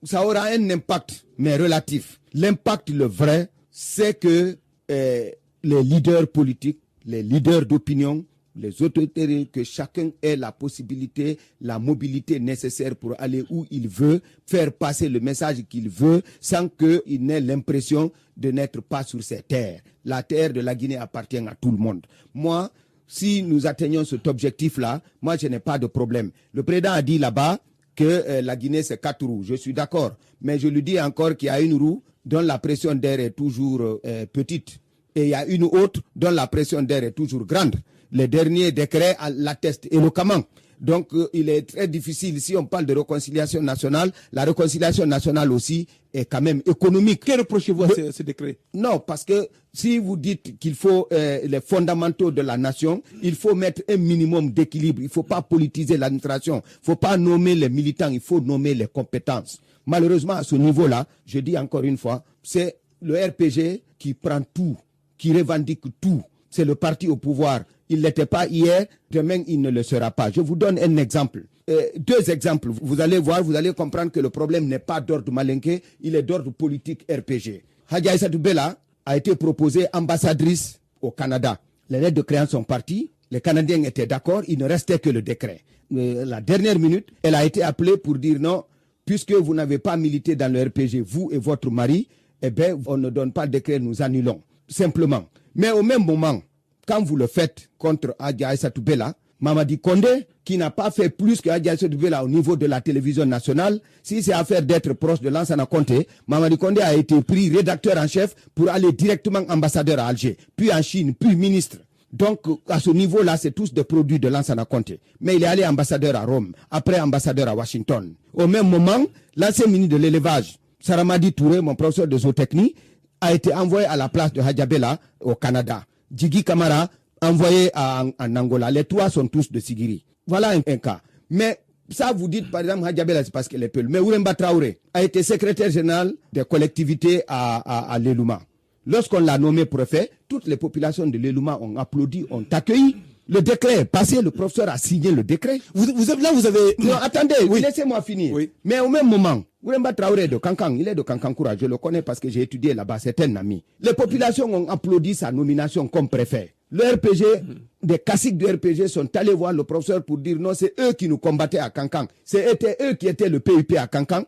ça aura un impact, mais relatif. L'impact, le vrai, c'est que les leaders politiques, les leaders d'opinion, les autorités, que chacun ait la possibilité, la mobilité nécessaire pour aller où il veut, faire passer le message qu'il veut, sans qu'il n'ait l'impression de n'être pas sur ses terres. La terre de la Guinée appartient à tout le monde. Moi, si nous atteignons cet objectif-là, moi je n'ai pas de problème. Le président a dit là-bas que la Guinée c'est 4 roues. Je suis d'accord. Mais je lui dis encore qu'il y a une roue dont la pression d'air est toujours petite. Et il y a une autre dont la pression d'air est toujours grande. Les derniers décrets l'attestent éloquemment. Donc, il est très difficile, si on parle de réconciliation nationale, la réconciliation nationale aussi est quand même économique. Que reprochez-vous à ce décret? Non, parce que si vous dites qu'il faut les fondamentaux de la nation, il faut mettre un minimum d'équilibre. Il ne faut pas politiser l'administration. Il ne faut pas nommer les militants, il faut nommer les compétences. Malheureusement, à ce niveau-là, je dis encore une fois, c'est le RPG qui prend tout, qui revendique tout. C'est le parti au pouvoir. Il ne l'était pas hier, demain il ne le sera pas. Je vous donne un exemple. 2 exemples. Vous allez voir, vous allez comprendre que le problème n'est pas d'ordre malinqué, il est d'ordre politique RPG. Hadja Aïssatou Bella a été proposée ambassadrice au Canada. Les lettres de créance sont parties, les Canadiens étaient d'accord, il ne restait que le décret. La dernière minute, elle a été appelée pour dire non, puisque vous n'avez pas milité dans le RPG, vous et votre mari, eh bien, on ne donne pas le décret, nous annulons. Simplement. Mais au même moment, quand vous le faites contre Hadja Aïssatou Bella, Mamadi Condé, qui n'a pas fait plus que Hadja Aïssatou Bella au niveau de la télévision nationale, si c'est affaire d'être proche de Lansana Conté, Mamadi Condé a été pris rédacteur en chef pour aller directement ambassadeur à Alger, puis en Chine, puis ministre. Donc, à ce niveau-là, c'est tous des produits de Lansana Conté. Mais il est allé ambassadeur à Rome, après ambassadeur à Washington. Au même moment, l'ancien ministre de l'élevage, Saramadi Touré, mon professeur de zootechnie, a été envoyé à la place de Hadja Bella au Canada. Djigui Camara, envoyé en Angola. Les 3 sont tous de Sigiri. Voilà un cas. Mais ça, vous dites, par exemple, Hadja Bella, c'est parce qu'elle est peule. Mais Ouremba Traoré a été secrétaire général des collectivités à l'Elouma. Lorsqu'on l'a nommé préfet, toutes les populations de l'Elouma ont applaudi, ont accueilli. Le décret est passé, le professeur a signé le décret. Vous avez... Non, attendez, oui. Laissez-moi finir. Oui. Mais au même moment, Ouremba Traoré est de Kankan, il est de Kankankoura, je le connais parce que j'ai étudié là-bas, c'est un ami. Les populations ont applaudi sa nomination comme préfet. Le RPG, des caciques du RPG sont allés voir le professeur pour dire non, c'est eux qui nous combattaient à Kankan. C'était eux qui étaient le PUP à Kankan.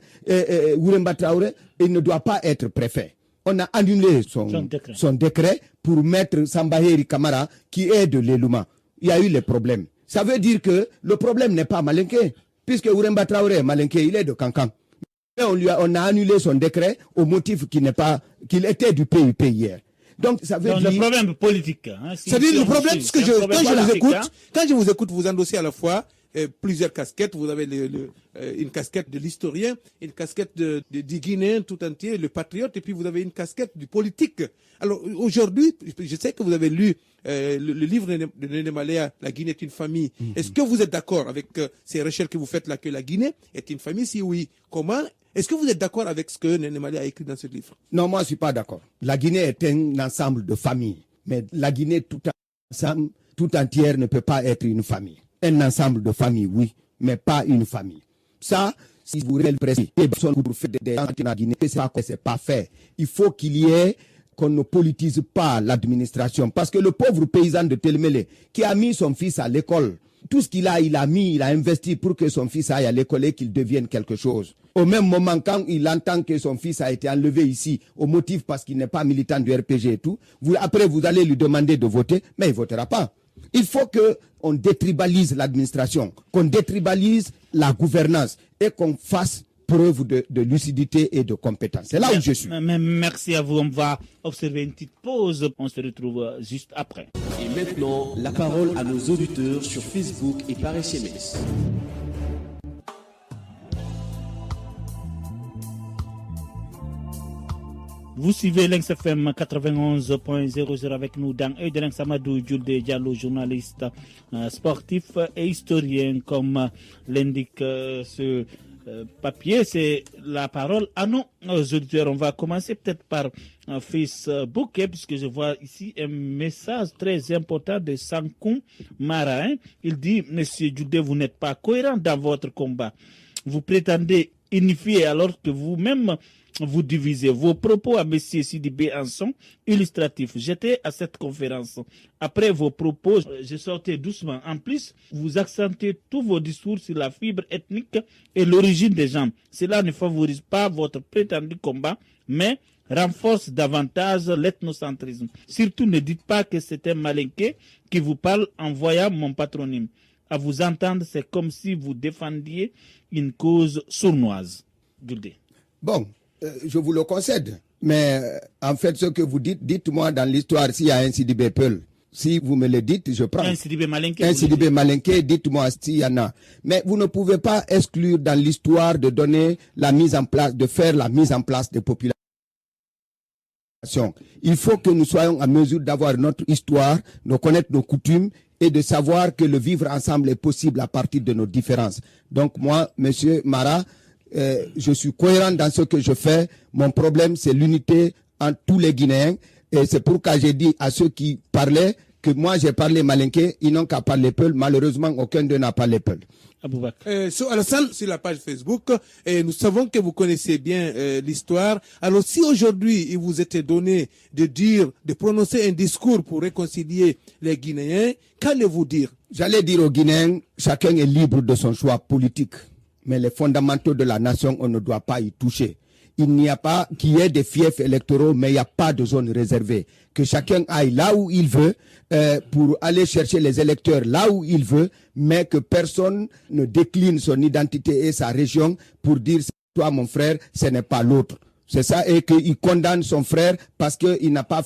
Ouremba Traoré, il ne doit pas être préfet. On a annulé son décret pour mettre Sambaheri Kamara, qui est de l'Elouma. Il y a eu les problèmes. Ça veut dire que le problème n'est pas malinqué, puisque Ouremba Traoré est malinqué, il est de Kankan. Mais on a annulé son décret au motif qu'il était du PUP hier. Donc ça veut dire... le problème politique. Hein, c'est-à-dire le problème, parce que quand je vous écoute, vous endossez à la fois plusieurs casquettes. Vous avez une casquette de l'historien, une casquette du Guinéen tout entier, le patriote, et puis vous avez une casquette du politique. Alors aujourd'hui, je sais que vous avez lu le livre de Néné Maléa, La Guinée est une famille. Est-ce que vous êtes d'accord avec ces recherches que vous faites là, que la Guinée est une famille? Si oui, comment? Est-ce que vous êtes d'accord avec ce que Néné Maléa a écrit dans ce livre? Non, moi je ne suis pas d'accord. La Guinée est un ensemble de familles. Mais la Guinée tout entière ne peut pas être une famille. un ensemble de familles, oui, mais pas une famille. Ça, si vous voulez le préciser, pour faire des gens en Guinée, c'est pas fait. Il faut qu'il y ait qu'on ne politise pas l'administration. Parce que le pauvre paysan de Telmele, qui a mis son fils à l'école, tout ce qu'il a, il a investi pour que son fils aille à l'école et qu'il devienne quelque chose. Au même moment, quand il entend que son fils a été enlevé ici, au motif parce qu'il n'est pas militant du RPG et tout, après vous allez lui demander de voter, mais il ne votera pas. Il faut qu'on détribalise l'administration, qu'on détribalise la gouvernance et qu'on fasse preuve de lucidité et de compétence. C'est là où je suis. Merci à vous. On va observer une petite pause. On se retrouve juste après. Et maintenant, la parole à nos auditeurs sur Facebook et par SMS. Vous suivez Lynx FM 91.00 avec nous dans Eudelinx Samadou Djoulde Diallo, journaliste sportif et historien, comme l'indique ce papier. C'est la parole à nos auditeurs. On va commencer peut-être par Facebook, puisque je vois ici un message très important de Sankoum Mara. Il dit: Monsieur Djoulde, vous n'êtes pas cohérent dans votre combat. Vous prétendez unifier alors que vous-même vous divisez. Vos propos à M. Sidibé en sont illustratifs. J'étais à cette conférence. Après vos propos, je sortais doucement. En plus, vous accentuez tous vos discours sur la fibre ethnique et l'origine des gens. Cela ne favorise pas votre prétendu combat, mais renforce davantage l'ethnocentrisme. Surtout, ne dites pas que c'est un malinqué qui vous parle en voyant mon patronyme. À vous entendre, c'est comme si vous défendiez une cause sournoise. Djoulde. Bon, je vous le concède. Mais en fait, ce que vous dites, dites-moi dans l'histoire s'il y a un Sidibé Peul. Si vous me le dites, je prends. Un Sidibé Malinké. Un Sidibé Malinké, dites-moi s'il y en a. Mais vous ne pouvez pas exclure dans l'histoire de donner la mise en place, de faire la mise en place des populations. Il faut que nous soyons en mesure d'avoir notre histoire, de connaître nos coutumes et de savoir que le vivre ensemble est possible à partir de nos différences. Donc moi, monsieur Mara, je suis cohérent dans ce que je fais. Mon problème, c'est l'unité entre tous les Guinéens. Et c'est pourquoi j'ai dit à ceux qui parlaient que moi, j'ai parlé malinké, ils n'ont qu'à parler Peul. Malheureusement, aucun d'eux n'a parlé Peul. Alassane, sur la page Facebook, nous savons que vous connaissez bien l'histoire. Alors, si aujourd'hui, il vous était donné de prononcer un discours pour réconcilier les Guinéens, qu'allez-vous dire? J'allais dire aux Guinéens, chacun est libre de son choix politique. Mais les fondamentaux de la nation, on ne doit pas y toucher. Il n'y a pas qu'il y ait des fiefs électoraux, mais il n'y a pas de zone réservée. Que chacun aille là où il veut pour aller chercher les électeurs là où il veut, mais que personne ne décline son identité et sa région pour dire c'est toi mon frère, ce n'est pas l'autre. C'est ça, et qu'il condamne son frère parce qu'il n'a pas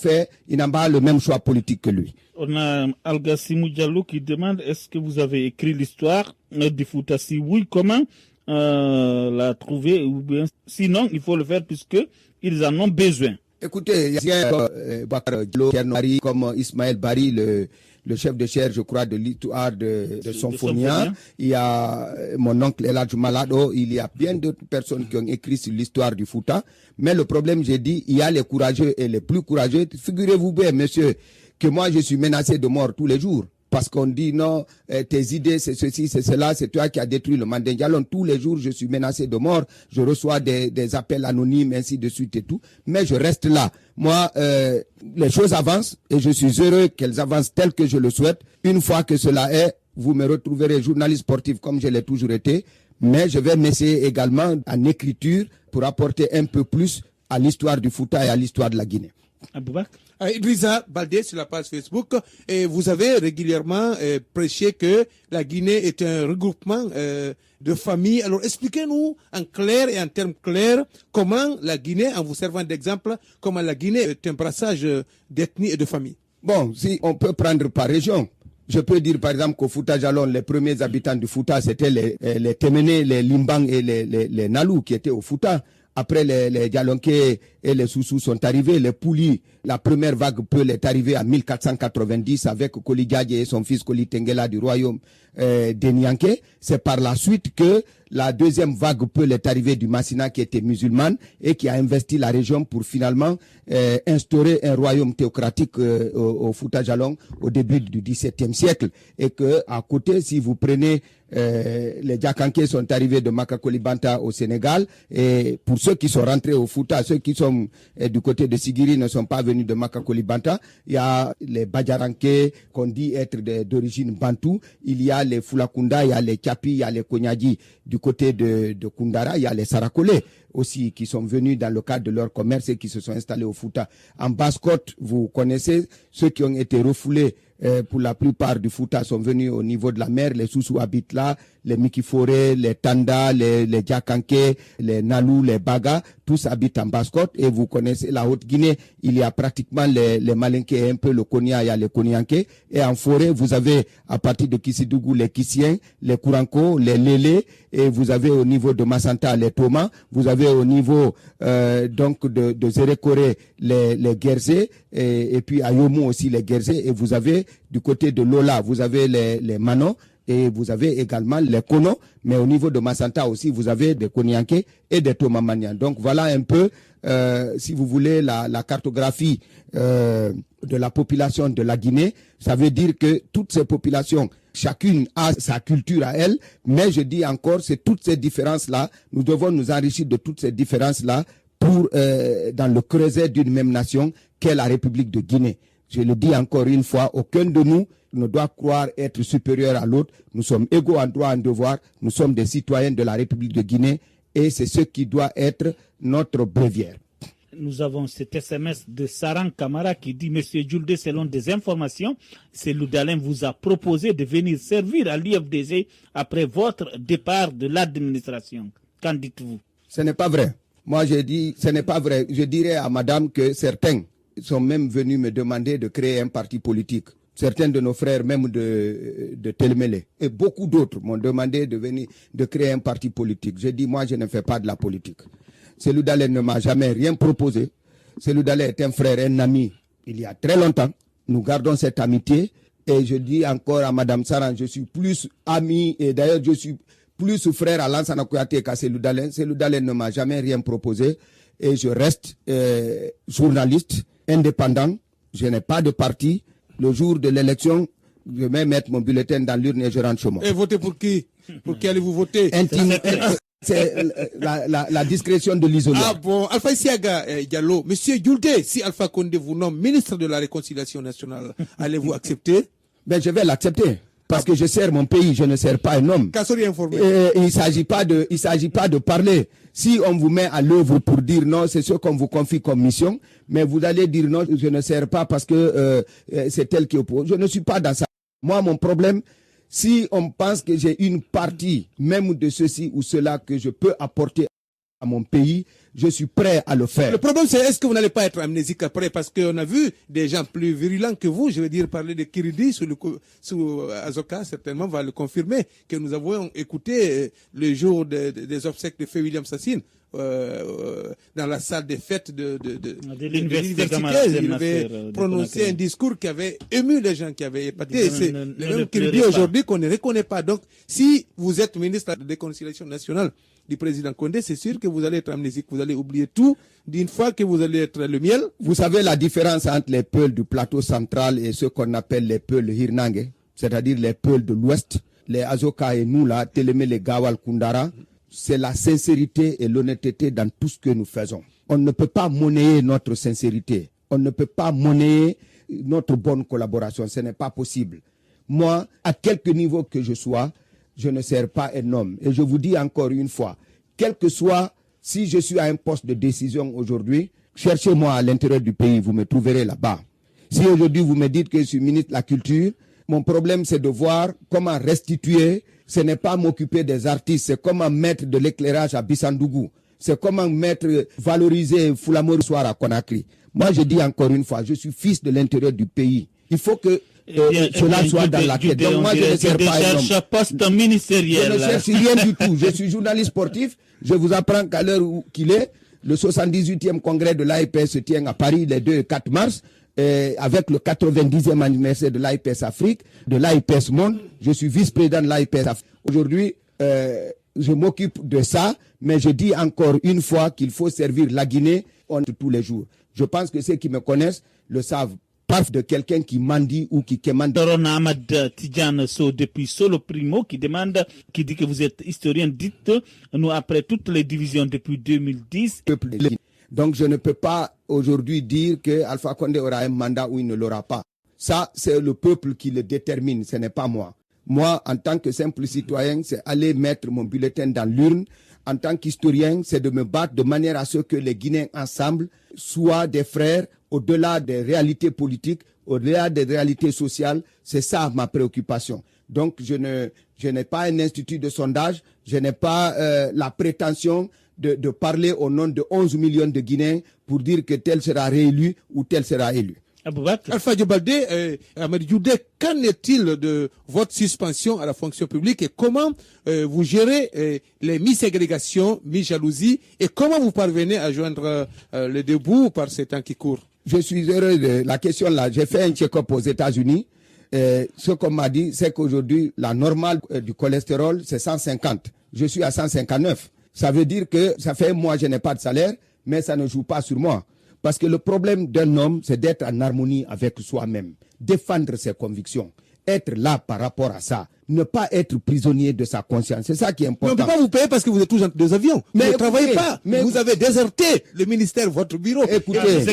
le même choix politique que lui. On a Algassimou Diallo qui demande: est-ce que vous avez écrit l'histoire du Fouta? Si oui, comment la trouver? Ou bien, sinon, il faut le faire puisque ils en ont besoin. Écoutez, il y a Bakar Diallo, Kernari, comme Ismaël Bari, le chef de chaire, je crois, de l'histoire de Sonfonia. Il y a mon oncle Eladj Malado. Il y a bien d'autres personnes qui ont écrit sur l'histoire du Fouta. Mais le problème, j'ai dit, il y a les courageux et les plus courageux. Figurez-vous bien, monsieur, que moi, je suis menacé de mort tous les jours. Parce qu'on dit non, tes idées, c'est ceci, c'est cela, c'est toi qui as détruit le Manding Diallo. Tous les jours, je suis menacé de mort. Je reçois des appels anonymes, ainsi de suite et tout. Mais je reste là. Moi, les choses avancent et je suis heureux qu'elles avancent telles que je le souhaite. Une fois que cela est, vous me retrouverez journaliste sportif comme je l'ai toujours été. Mais je vais m'essayer également en écriture pour apporter un peu plus à l'histoire du Fouta et à l'histoire de la Guinée. Aboubak. Idrissa Baldé sur la page Facebook, et vous avez régulièrement prêché que la Guinée est un regroupement de familles. Alors expliquez-nous en clair et en termes clairs comment la Guinée, en vous servant d'exemple, comment la Guinée est un brassage d'ethnies et de familles. Bon, si on peut prendre par région. Je peux dire par exemple qu'au Fouta Jalon, les premiers habitants du Fouta, c'était les Téméné, les Limbang et les Nalou qui étaient au Fouta. Après, les Dialonké et les Soussous sont arrivés. Les Poulis, la première vague Peul est arrivée en 1490 avec Koli Diadje et son fils Koli Tengela du royaume des Nianké. C'est par la suite que la deuxième vague Peul est arrivée du Massina qui était musulmane et qui a investi la région pour finalement instaurer un royaume théocratique au Fouta Djallon au début du XVIIe siècle. Et que à côté, si vous prenez les Djakanké sont arrivés de Makakolibanta au Sénégal, et pour ceux qui sont rentrés au Fouta, ceux qui sont du côté de Sigiri ne sont pas venus de Makakolibanta. Il y a les Badjaranké qu'on dit être d'origine bantou, il y a les Fulakunda, il y a les Kapi, il y a les Konyadi du côté de Kundara, il y a les Sarakolé aussi qui sont venus dans le cadre de leur commerce et qui se sont installés au Fouta. En Basse-Côte, vous connaissez ceux qui ont été refoulés pour la plupart du Fouta sont venus au niveau de la mer. Les Soussou habitent là, les Mikifore, les Tanda, les Djakanké, les Nalou, les Baga, tous habitent en Basse-Côte. Et vous connaissez la Haute-Guinée, il y a pratiquement les Malinké et un peu le Konya, il y a les Konyanké. Et en forêt, vous avez à partir de Kissidougou les Kissiens, les Kouranko, les Lélé, et vous avez au niveau de Massanta les Toma, vous avez au niveau donc de Zérékoré les Guerzé, et puis à Yomo aussi les Guerzé, et vous avez du côté de Lola, vous avez les Manon, et vous avez également les Kono, mais au niveau de Massanta aussi, vous avez des Konyanké et des Tomamanian. Donc voilà un peu, si vous voulez, la cartographie de la population de la Guinée. Ça veut dire que toutes ces populations, chacune a sa culture à elle, mais je dis encore, c'est toutes ces différences-là, nous devons nous enrichir de toutes ces différences-là pour, dans le creuset d'une même nation qu'est la République de Guinée. Je le dis encore une fois, aucun de nous ne doit croire être supérieur à l'autre. Nous sommes égaux en droit et en devoir. Nous sommes des citoyens de la République de Guinée et c'est ce qui doit être notre bréviaire. Nous avons cet SMS de Saran Kamara qui dit: Monsieur Djoulde, selon des informations, Cellou Dalein vous a proposé de venir servir à l'IFDG après votre départ de l'administration. Qu'en dites-vous? Ce n'est pas vrai. Moi, je dis, ce n'est pas vrai. Je dirais à madame que certains sont même venus me demander de créer un parti politique. Certains de nos frères, même de Télémélé, et beaucoup d'autres m'ont demandé de venir, de créer un parti politique. J'ai dit, moi, je ne fais pas de la politique. Cellou Dalein ne m'a jamais rien proposé. Cellou Dalein est un frère, un ami, il y a très longtemps. Nous gardons cette amitié. Et je dis encore à madame Saran, je suis plus ami, et d'ailleurs, je suis plus frère à Lansana Kouyaté qu'à Cellou Dalein. Cellou Dalein ne m'a jamais rien proposé. Et je reste journaliste, indépendant. Je n'ai pas de parti. Le jour de l'élection, je vais mettre mon bulletin dans l'urne et je rentre chez moi. Et voter pour qui? Pour qui allez-vous voter? C'est la discrétion de l'isolement. Ah bon, Alpha Isiaga Diallo, Monsieur Djoulde, si Alpha Condé vous nomme ministre de la Réconciliation nationale, allez-vous accepter? Ben, je vais l'accepter. Parce que je sers mon pays, je ne sers pas un homme. Kassori informé. Il ne s'agit pas de parler. Si on vous met à l'œuvre pour dire non, c'est ce qu'on vous confie comme mission, mais vous allez dire non, je ne sers pas parce que c'est tel qui oppose. Je ne suis pas dans ça. Moi, mon problème, si on pense que j'ai une partie, même de ceci ou cela, que je peux apporter à mon pays, je suis prêt à le faire. Le problème, c'est est-ce que vous n'allez pas être amnésique après? Parce qu'on a vu des gens plus virulents que vous, je veux dire, parler de Kiridi sous Azoka, certainement va le confirmer, que nous avons écouté le jour des obsèques de Feu William Sassine. Dans la salle des fêtes de l'université, il avait prononcé un discours qui avait ému les gens, qui avait épaté. C'est le même qu'il dit aujourd'hui qu'on ne reconnaît pas. Donc, si vous êtes ministre de la Réconciliation nationale du président Condé, c'est sûr que vous allez être amnésique, vous allez oublier tout d'une fois que vous allez être le miel. Vous savez la différence entre les Peuls du plateau central et ce qu'on appelle les Peuls Hirnangue, c'est-à-dire les Peuls de l'Ouest, les Azoka et nous là, Télémé, les Gawal Kundara. C'est la sincérité et l'honnêteté dans tout ce que nous faisons. On ne peut pas monnayer notre sincérité. On ne peut pas monnayer notre bonne collaboration. Ce n'est pas possible. Moi, à quelque niveau que je sois, je ne sers pas un homme. Et je vous dis encore une fois, quel que soit, si je suis à un poste de décision aujourd'hui, cherchez-moi à l'intérieur du pays, vous me trouverez là-bas. Si aujourd'hui vous me dites que je suis ministre de la Culture, mon problème c'est de voir comment restituer. Ce n'est pas m'occuper des artistes, c'est comment mettre de l'éclairage à Bissandougou. C'est comment valoriser Foulamori Soir à Conakry. Moi, je dis encore une fois, je suis fils de l'intérieur du pays. Il faut que cela soit dans la tête. Donc moi, je ne sers pas un homme. Poste ministériel. Je ne cherche rien du tout. Je suis journaliste sportif. Je vous apprends qu'à l'heure qu'il est, le 78e congrès de l'AEP se tient à Paris les 2 et 4 mars. avec le 90e anniversaire de l'AIPS Afrique, de l'AIPS Monde. Je suis vice-président de l'AIPS Afrique. Aujourd'hui, je m'occupe de ça, mais je dis encore une fois qu'il faut servir la Guinée tous les jours. Je pense que ceux qui me connaissent le savent. Pas de quelqu'un qui mendie ou qui commande. Dorona Ahmad Tidjane So depuis Solo Primo qui dit que vous êtes historien. Dites-nous après toutes les divisions depuis 2010. Donc je ne peux pas aujourd'hui dire que Alpha Condé aura un mandat ou il ne l'aura pas. Ça, c'est le peuple qui le détermine, ce n'est pas moi. Moi, en tant que simple citoyen, c'est aller mettre mon bulletin dans l'urne. En tant qu'historien, c'est de me battre de manière à ce que les Guinéens ensemble soient des frères au-delà des réalités politiques, au-delà des réalités sociales. C'est ça ma préoccupation. Donc, je n'ai pas un institut de sondage, je n'ai pas la prétention de parler au nom de 11 millions de Guinéens pour dire que tel sera réélu ou tel sera élu. Alpha Diobaldé, Ahmed Djoudé, qu'en est-il de votre suspension à la fonction publique et comment vous gérez les mi-ségrégations, mi-jalousie et comment vous parvenez à joindre les deux bouts par ces temps qui courent? Je suis heureux de la question là. J'ai fait un check-up aux États-Unis. Ce qu'on m'a dit, c'est qu'aujourd'hui, la normale du cholestérol, c'est 150. Je suis à 159. Ça veut dire que ça fait un mois, je n'ai pas de salaire, mais ça ne joue pas sur moi. Parce que le problème d'un homme, c'est d'être en harmonie avec soi-même, défendre ses convictions, être là par rapport à ça, ne pas être prisonnier de sa conscience. C'est ça qui est important. Mais on ne peut pas vous payer parce que vous êtes tous dans deux avions. Mais vous ne travaillez pas. Mais vous avez déserté le ministère, votre bureau. Écoutez,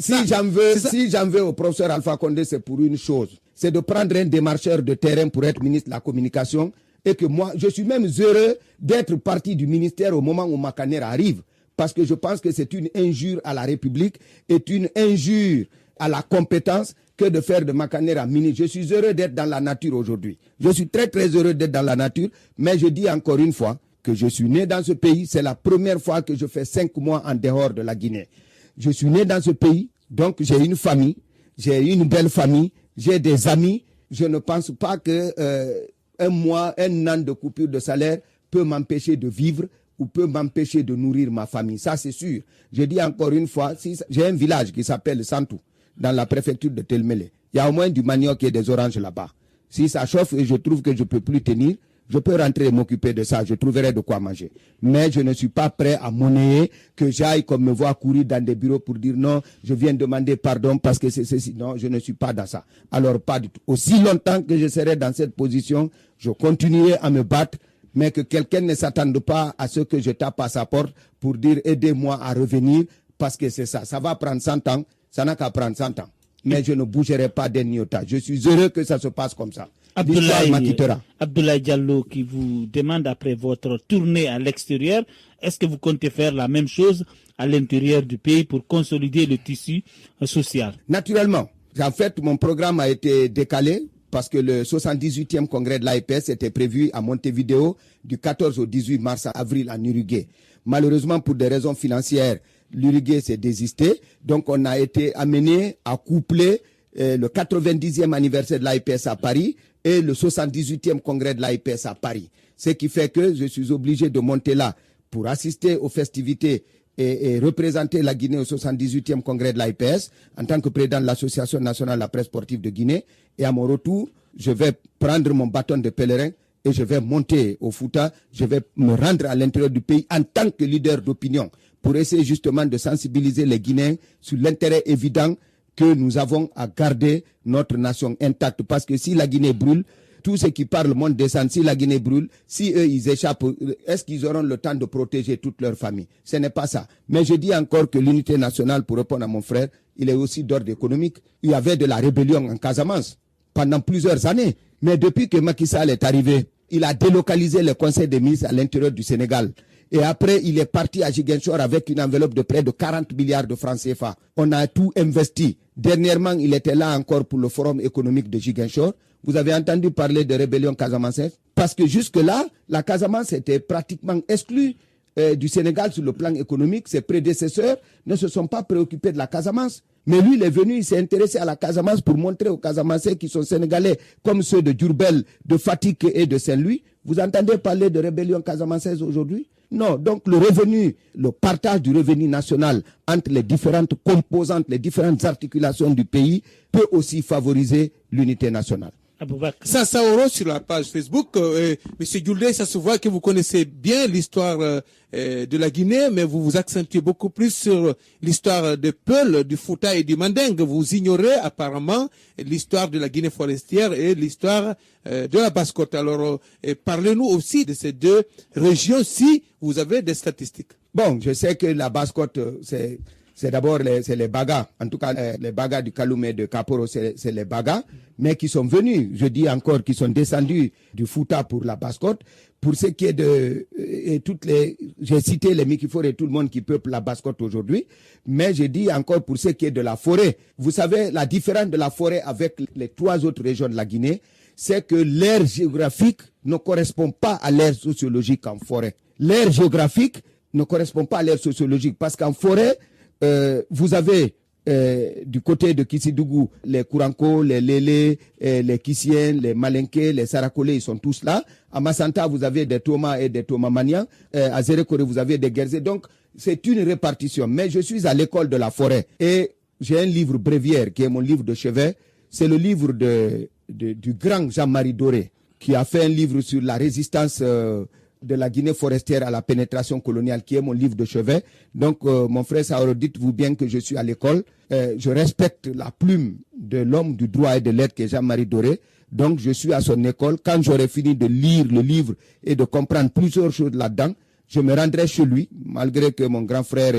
si j'en veux au professeur Alpha Condé, c'est pour une chose. C'est de prendre un démarcheur de terrain pour être ministre de la Communication. Et que moi, je suis même heureux d'être parti du ministère au moment où Makaner arrive. Parce que je pense que c'est une injure à la République, est une injure à la compétence que de faire de Makaner un ministre. Je suis heureux d'être dans la nature aujourd'hui. Je suis très très heureux d'être dans la nature, mais je dis encore une fois que je suis né dans ce pays. C'est la première fois que je fais 5 mois en dehors de la Guinée. Je suis né dans ce pays, donc j'ai une famille, j'ai une belle famille, j'ai des amis. Je ne pense pas que un mois, un an de coupure de salaire peut m'empêcher de vivre ou peut m'empêcher de nourrir ma famille. Ça, c'est sûr. Je dis encore une fois, j'ai un village qui s'appelle Santou, dans la préfecture de Telmele. Il y a au moins du manioc et des oranges là-bas. Si ça chauffe et je trouve que je ne peux plus tenir, je peux rentrer et m'occuper de ça. Je trouverai de quoi manger. Mais je ne suis pas prêt à monnayer que j'aille comme me voir courir dans des bureaux pour dire non, je viens demander pardon parce que c'est ceci. Non, je ne suis pas dans ça. Alors, pas du tout. Aussi longtemps que je serai dans cette position, je continuerai à me battre. Mais que quelqu'un ne s'attende pas à ce que je tape à sa porte pour dire aidez-moi à revenir parce que c'est ça. Ça va prendre 100 ans, ça n'a qu'à prendre 100 ans. Mais je ne bougerai pas d'un iota. Je suis heureux que ça se passe comme ça. Abdoulaye Diallo qui vous demande après votre tournée à l'extérieur, est-ce que vous comptez faire la même chose à l'intérieur du pays pour consolider le tissu social? Naturellement. En fait, mon programme a été décalé. Parce que le 78e congrès de l'AIPS était prévu à Montevideo du 14 au 18 mars à avril en Uruguay. Malheureusement, pour des raisons financières, l'Uruguay s'est désisté. Donc, on a été amené à coupler le 90e anniversaire de l'AIPS à Paris et le 78e congrès de l'AIPS à Paris. Ce qui fait que je suis obligé de monter là pour assister aux festivités et représenter la Guinée au 78e congrès de l'AIPS en tant que président de l'Association nationale de la presse sportive de Guinée. Et à mon retour, je vais prendre mon bâton de pèlerin et je vais monter au Fouta. Je vais me rendre à l'intérieur du pays en tant que leader d'opinion pour essayer justement de sensibiliser les Guinéens sur l'intérêt évident que nous avons à garder notre nation intacte. Parce que si la Guinée brûle, tous ceux qui parlent le monde descend. Si la Guinée brûle, si eux ils échappent, est-ce qu'ils auront le temps de protéger toute leur famille? Ce n'est pas ça. Mais je dis encore que l'unité nationale, pour répondre à mon frère, il est aussi d'ordre économique. Il y avait de la rébellion en Casamance pendant plusieurs années. Mais depuis que Macky Sall est arrivé, il a délocalisé le conseil des ministres à l'intérieur du Sénégal. Et après, il est parti à Ziguinchor avec une enveloppe de près de 40 milliards de francs CFA. On a tout investi. Dernièrement, il était là encore pour le forum économique de Ziguinchor. Vous avez entendu parler de rébellion casamançaise? Parce que jusque-là, la Casamance était pratiquement exclue du Sénégal sur le plan économique. Ses prédécesseurs ne se sont pas préoccupés de la Casamance. Mais lui, il est venu, il s'est intéressé à la Casamance pour montrer aux Casamancais qui sont sénégalais, comme ceux de Diourbel, de Fatick et de Saint-Louis, Vous entendez parler de rébellion casamançaise aujourd'hui? Non, donc le partage du revenu national entre les différentes composantes, les différentes articulations du pays peut aussi favoriser l'unité nationale. Ça sur la page Facebook. Monsieur Gouldé, ça se voit que vous connaissez bien l'histoire de la Guinée, mais vous vous accentuez beaucoup plus sur l'histoire de Peul, du Fouta et du Mandingue. Vous ignorez apparemment l'histoire de la Guinée forestière et l'histoire de la Basse-Côte. Alors, parlez-nous aussi de ces deux régions si vous avez des statistiques. Bon, je sais que la Basse-Côte, c'est d'abord les Bagas, en tout cas les Bagas du Kaloum et de Kaporo, c'est les Bagas, mais qui sont venus, je dis encore, qui sont descendus du Fouta pour la Basse-Côte. Pour ce qui est j'ai cité les Mikifor et tout le monde qui peuple la Basse-Côte aujourd'hui, mais je dis encore pour ce qui est de la forêt. Vous savez, la différence de la forêt avec les 3 autres régions de la Guinée, c'est que l'aire géographique ne correspond pas à l'aire sociologique en forêt. L'aire géographique ne correspond pas à l'aire sociologique parce qu'en forêt, vous avez du côté de Kissidougou, les Kouranko, les Lélé, les Kissiens, les Malinké, les Sarakolé, ils sont tous là. À Massanta, vous avez des Thomas et des Thomas Manian. À Zérekore, vous avez des Guerzé. Donc, c'est une répartition. Mais je suis à l'école de la forêt et j'ai un livre bréviaire qui est mon livre de chevet. C'est le livre du grand Jean-Marie Doré qui a fait un livre sur la résistance de la Guinée forestière à la pénétration coloniale, qui est mon livre de chevet. Donc, mon frère Saoro, dites-vous bien que je suis à l'école. Je respecte la plume de l'homme du droit et de l'être qui est Jean-Marie Doré. Donc, je suis à son école. Quand j'aurai fini de lire le livre et de comprendre plusieurs choses là-dedans, je me rendrai chez lui, malgré que mon grand frère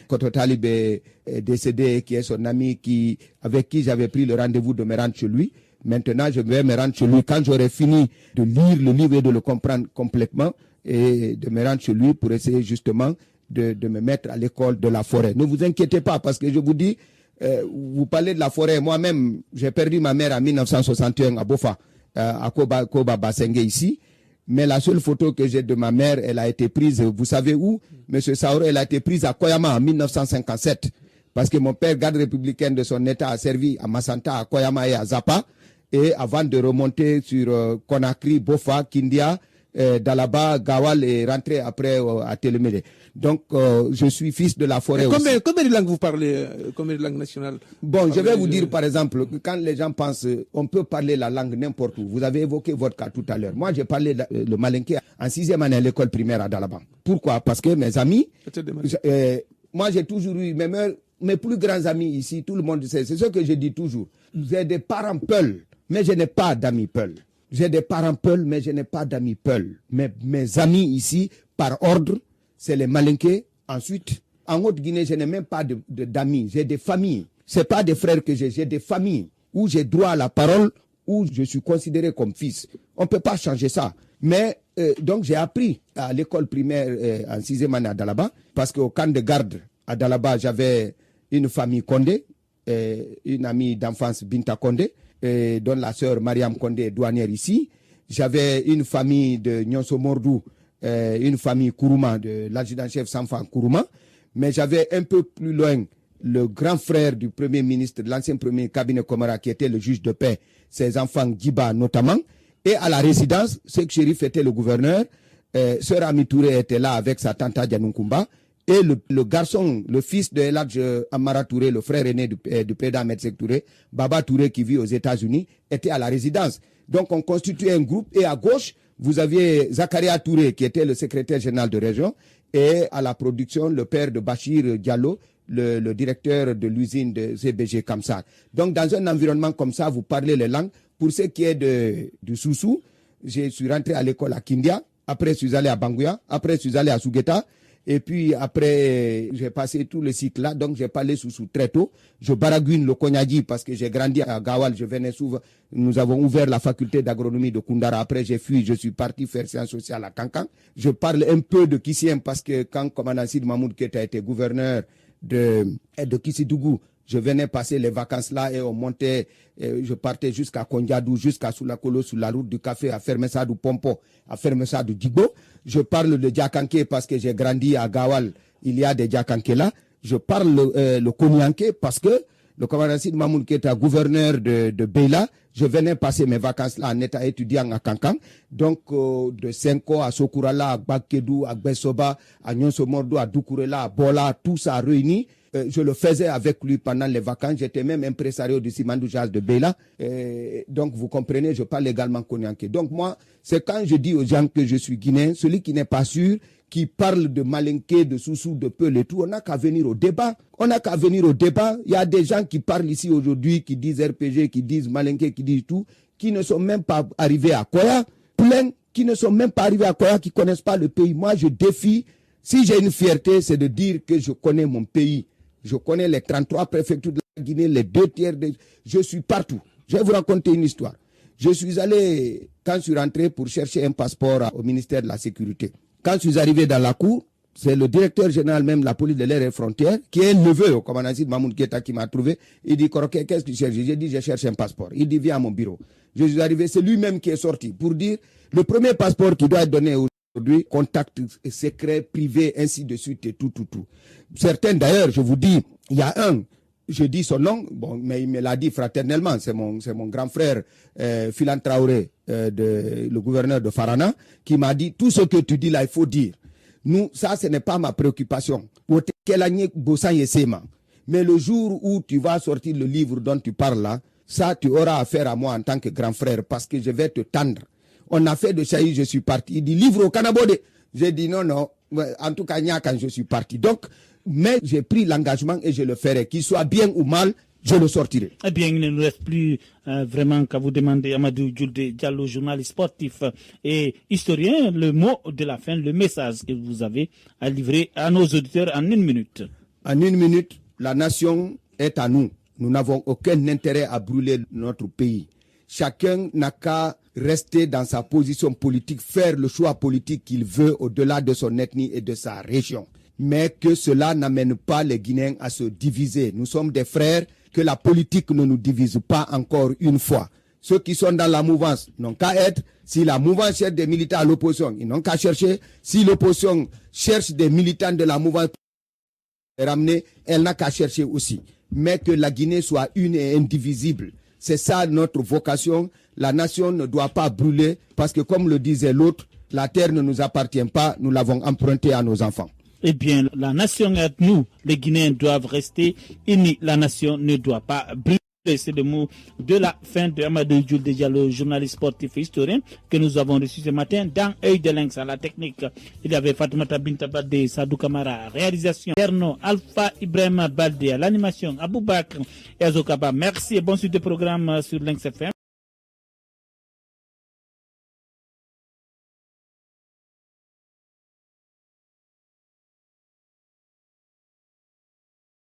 Koto Talib est décédé, qui est son ami, avec qui j'avais pris le rendez-vous de me rendre chez lui. Maintenant, je vais me rendre chez lui quand j'aurai fini de lire le livre et de le comprendre complètement, et de me rendre chez lui pour essayer justement de me mettre à l'école de la forêt. Ne vous inquiétez pas, parce que je vous dis, vous parlez de la forêt. Moi-même, j'ai perdu ma mère en 1961 à Bofa, à Koba Basengue ici. Mais la seule photo que j'ai de ma mère, elle a été prise, vous savez où, Monsieur Saoro, elle a été prise à Koyama en 1957. Parce que mon père, garde républicain de son état, a servi à Massanta, à Koyama et à Zapa. Et avant de remonter sur Conakry, Bofa, Kindia, Dalaba, Gawal et rentrer après à Télémélé. Donc, je suis fils de la forêt aussi. Combien de langues vous parlez? Combien de langues nationales? Bon, je vais vous dire par exemple, que quand les gens pensent, on peut parler la langue n'importe où. Vous avez évoqué votre cas tout à l'heure. Moi, j'ai parlé le malinké en 6e année à l'école primaire à Dalaba. Pourquoi? Parce que mes amis, moi j'ai toujours eu, mes plus grands amis ici, tout le monde sait, c'est ce que je dis toujours. J'ai des parents Peul, mais je n'ai pas d'amis Peul. J'ai des parents Peul, mais je n'ai pas d'amis Peul. Mes amis ici, par ordre, c'est les Malinké. Ensuite, en Haute-Guinée, je n'ai même pas d'amis. J'ai des familles. C'est pas des frères que j'ai des familles où j'ai droit à la parole, où je suis considéré comme fils. On ne peut pas changer ça. Mais donc j'ai appris à l'école primaire en 6e année à Dalaba, parce qu'au camp de garde à Dalaba, j'avais une famille Condé, une amie d'enfance Binta Condé, dont la sœur Mariam Condé est douanière ici. J'avais une famille de Nyonso Mordou, une famille Kourouma, de l'adjudant-chef Sanfan Kourouma. Mais j'avais un peu plus loin le grand frère du premier ministre, de l'ancien premier cabinet Komara, qui était le juge de paix, ses enfants Giba notamment. Et à la résidence, Seck Chérif était le gouverneur, sœur Ami Touré était là avec sa tante Dianoukoumba. Et le garçon, le fils de Eladj Amara Touré, le frère aîné du président Ahmed Seck Touré, Baba Touré qui vit aux États-Unis, était à la résidence. Donc on constituait un groupe et à gauche, vous aviez Zakaria Touré qui était le secrétaire général de région et à la production, le père de Bachir Diallo, le directeur de l'usine de CBG Kamsar. Donc dans un environnement comme ça, vous parlez les langues. Pour ce qui est du Soussou, je suis rentré à l'école à Kindia, après je suis allé à Banguya, après je suis allé à Sougeta. Et puis après, j'ai passé tout le cycle là, donc j'ai parlé Soussou très tôt. Je baragouine le Konyadi parce que j'ai grandi à Gawal, je venais souvent. Nous avons ouvert la faculté d'agronomie de Koundara. Après, j'ai fui, je suis parti faire sciences sociales à Kankan. Je parle un peu de Kissiem parce que quand commandant Sid Mahmoud Keita était gouverneur de Kissidougou, je venais passer les vacances là et on montait, je partais jusqu'à Kondiadou, jusqu'à Soulakolo, sur la route du café, à Fermessa du Pompo, à Fermessa du Digbo. Je parle de Diakanké parce que j'ai grandi à Gawal, il y a des Diakanké là. Je parle le Konyanké parce que le commandant Sid Mamoun Keita, gouverneur de Beila. Je venais passer mes vacances là en étant étudiant à Kankan. Donc, de Senko à Sokurala, à Bakedou, à Gbesoba, à Nyonsomordo, à Doukourela, à Bola, tout ça réuni. Je le faisais avec lui pendant les vacances. J'étais même impresario du Simandou Jazz de Beila. Donc, vous comprenez, je parle également Konyanké. Donc, moi, c'est quand je dis aux gens que je suis guinéen, celui qui n'est pas sûr, qui parle de Malinké, de Soussou, de Peul et tout, on n'a qu'à venir au débat. On n'a qu'à venir au débat. Il y a des gens qui parlent ici aujourd'hui, qui disent RPG, qui disent Malinké, qui disent tout, qui ne sont même pas arrivés à Koya. Plein qui ne sont même pas arrivés à Koya, qui ne connaissent pas le pays. Moi, je défie. Si j'ai une fierté, c'est de dire que je connais mon pays. Je connais les 33 préfectures de la Guinée, les 2/3 de... Je suis partout. Je vais vous raconter une histoire. Je suis allé, quand je suis rentré pour chercher un passeport au ministère de la Sécurité. Quand je suis arrivé dans la cour, c'est le directeur général même de la police de l'air et frontières, qui est neveu au commandant Mamoun Keita qui m'a trouvé. Il dit, Koroké, qu'est-ce que tu cherches? J'ai dit, je cherche un passeport. Il dit, viens à mon bureau. Je suis arrivé, c'est lui-même qui est sorti pour dire, le premier passeport qui doit être donné aujourd'hui, contact secret, privé, ainsi de suite et tout. Certains d'ailleurs, je vous dis, il y a un, je dis son nom, bon, mais il me l'a dit fraternellement, c'est mon grand frère Filan Traoré, le gouverneur de Farana, qui m'a dit, tout ce que tu dis là, il faut dire. Nous, ça, ce n'est pas ma préoccupation. Mais le jour où tu vas sortir le livre dont tu parles là, ça, tu auras affaire à moi en tant que grand frère, parce que je vais te tendre. On a fait de Chahi, je suis parti. Il dit, livre au Canabodé. J'ai dit, non, en tout cas, quand je suis parti. Donc, mais j'ai pris l'engagement et je le ferai. Qu'il soit bien ou mal, je le sortirai. Eh bien, il ne nous reste plus vraiment qu'à vous demander, Amadou Djoudé Diallo, journaliste sportif et historien, le mot de la fin, le message que vous avez à livrer à nos auditeurs en 1 minute. En 1 minute, la nation est à nous. Nous n'avons aucun intérêt à brûler notre pays. Chacun n'a qu'à rester dans sa position politique, faire le choix politique qu'il veut au-delà de son ethnie et de sa région. Mais que cela n'amène pas les Guinéens à se diviser. Nous sommes des frères, que la politique ne nous divise pas encore une fois. Ceux qui sont dans la mouvance n'ont qu'à être. Si la mouvance cherche des militants à l'opposition, ils n'ont qu'à chercher. Si l'opposition cherche des militants de la mouvance pour les ramener, elle n'a qu'à chercher aussi. Mais que la Guinée soit une et indivisible. C'est ça notre vocation. La nation ne doit pas brûler parce que comme le disait l'autre, la terre ne nous appartient pas, nous l'avons empruntée à nos enfants. Eh bien, la nation est nous. Les Guinéens doivent rester unis. La nation ne doit pas brûler. C'est le mot de la fin de Amadou Djoudé Diallo, journaliste sportif et historien que nous avons reçu ce matin dans Œil de Lynx à la technique. Il y avait Fatoumata Bintabadé, Sadou Kamara, réalisation, Erno, Alpha Ibrahim Baldé, à l'animation, Aboubakr et Azokaba. Merci et bonne suite de programme sur Lynx FM.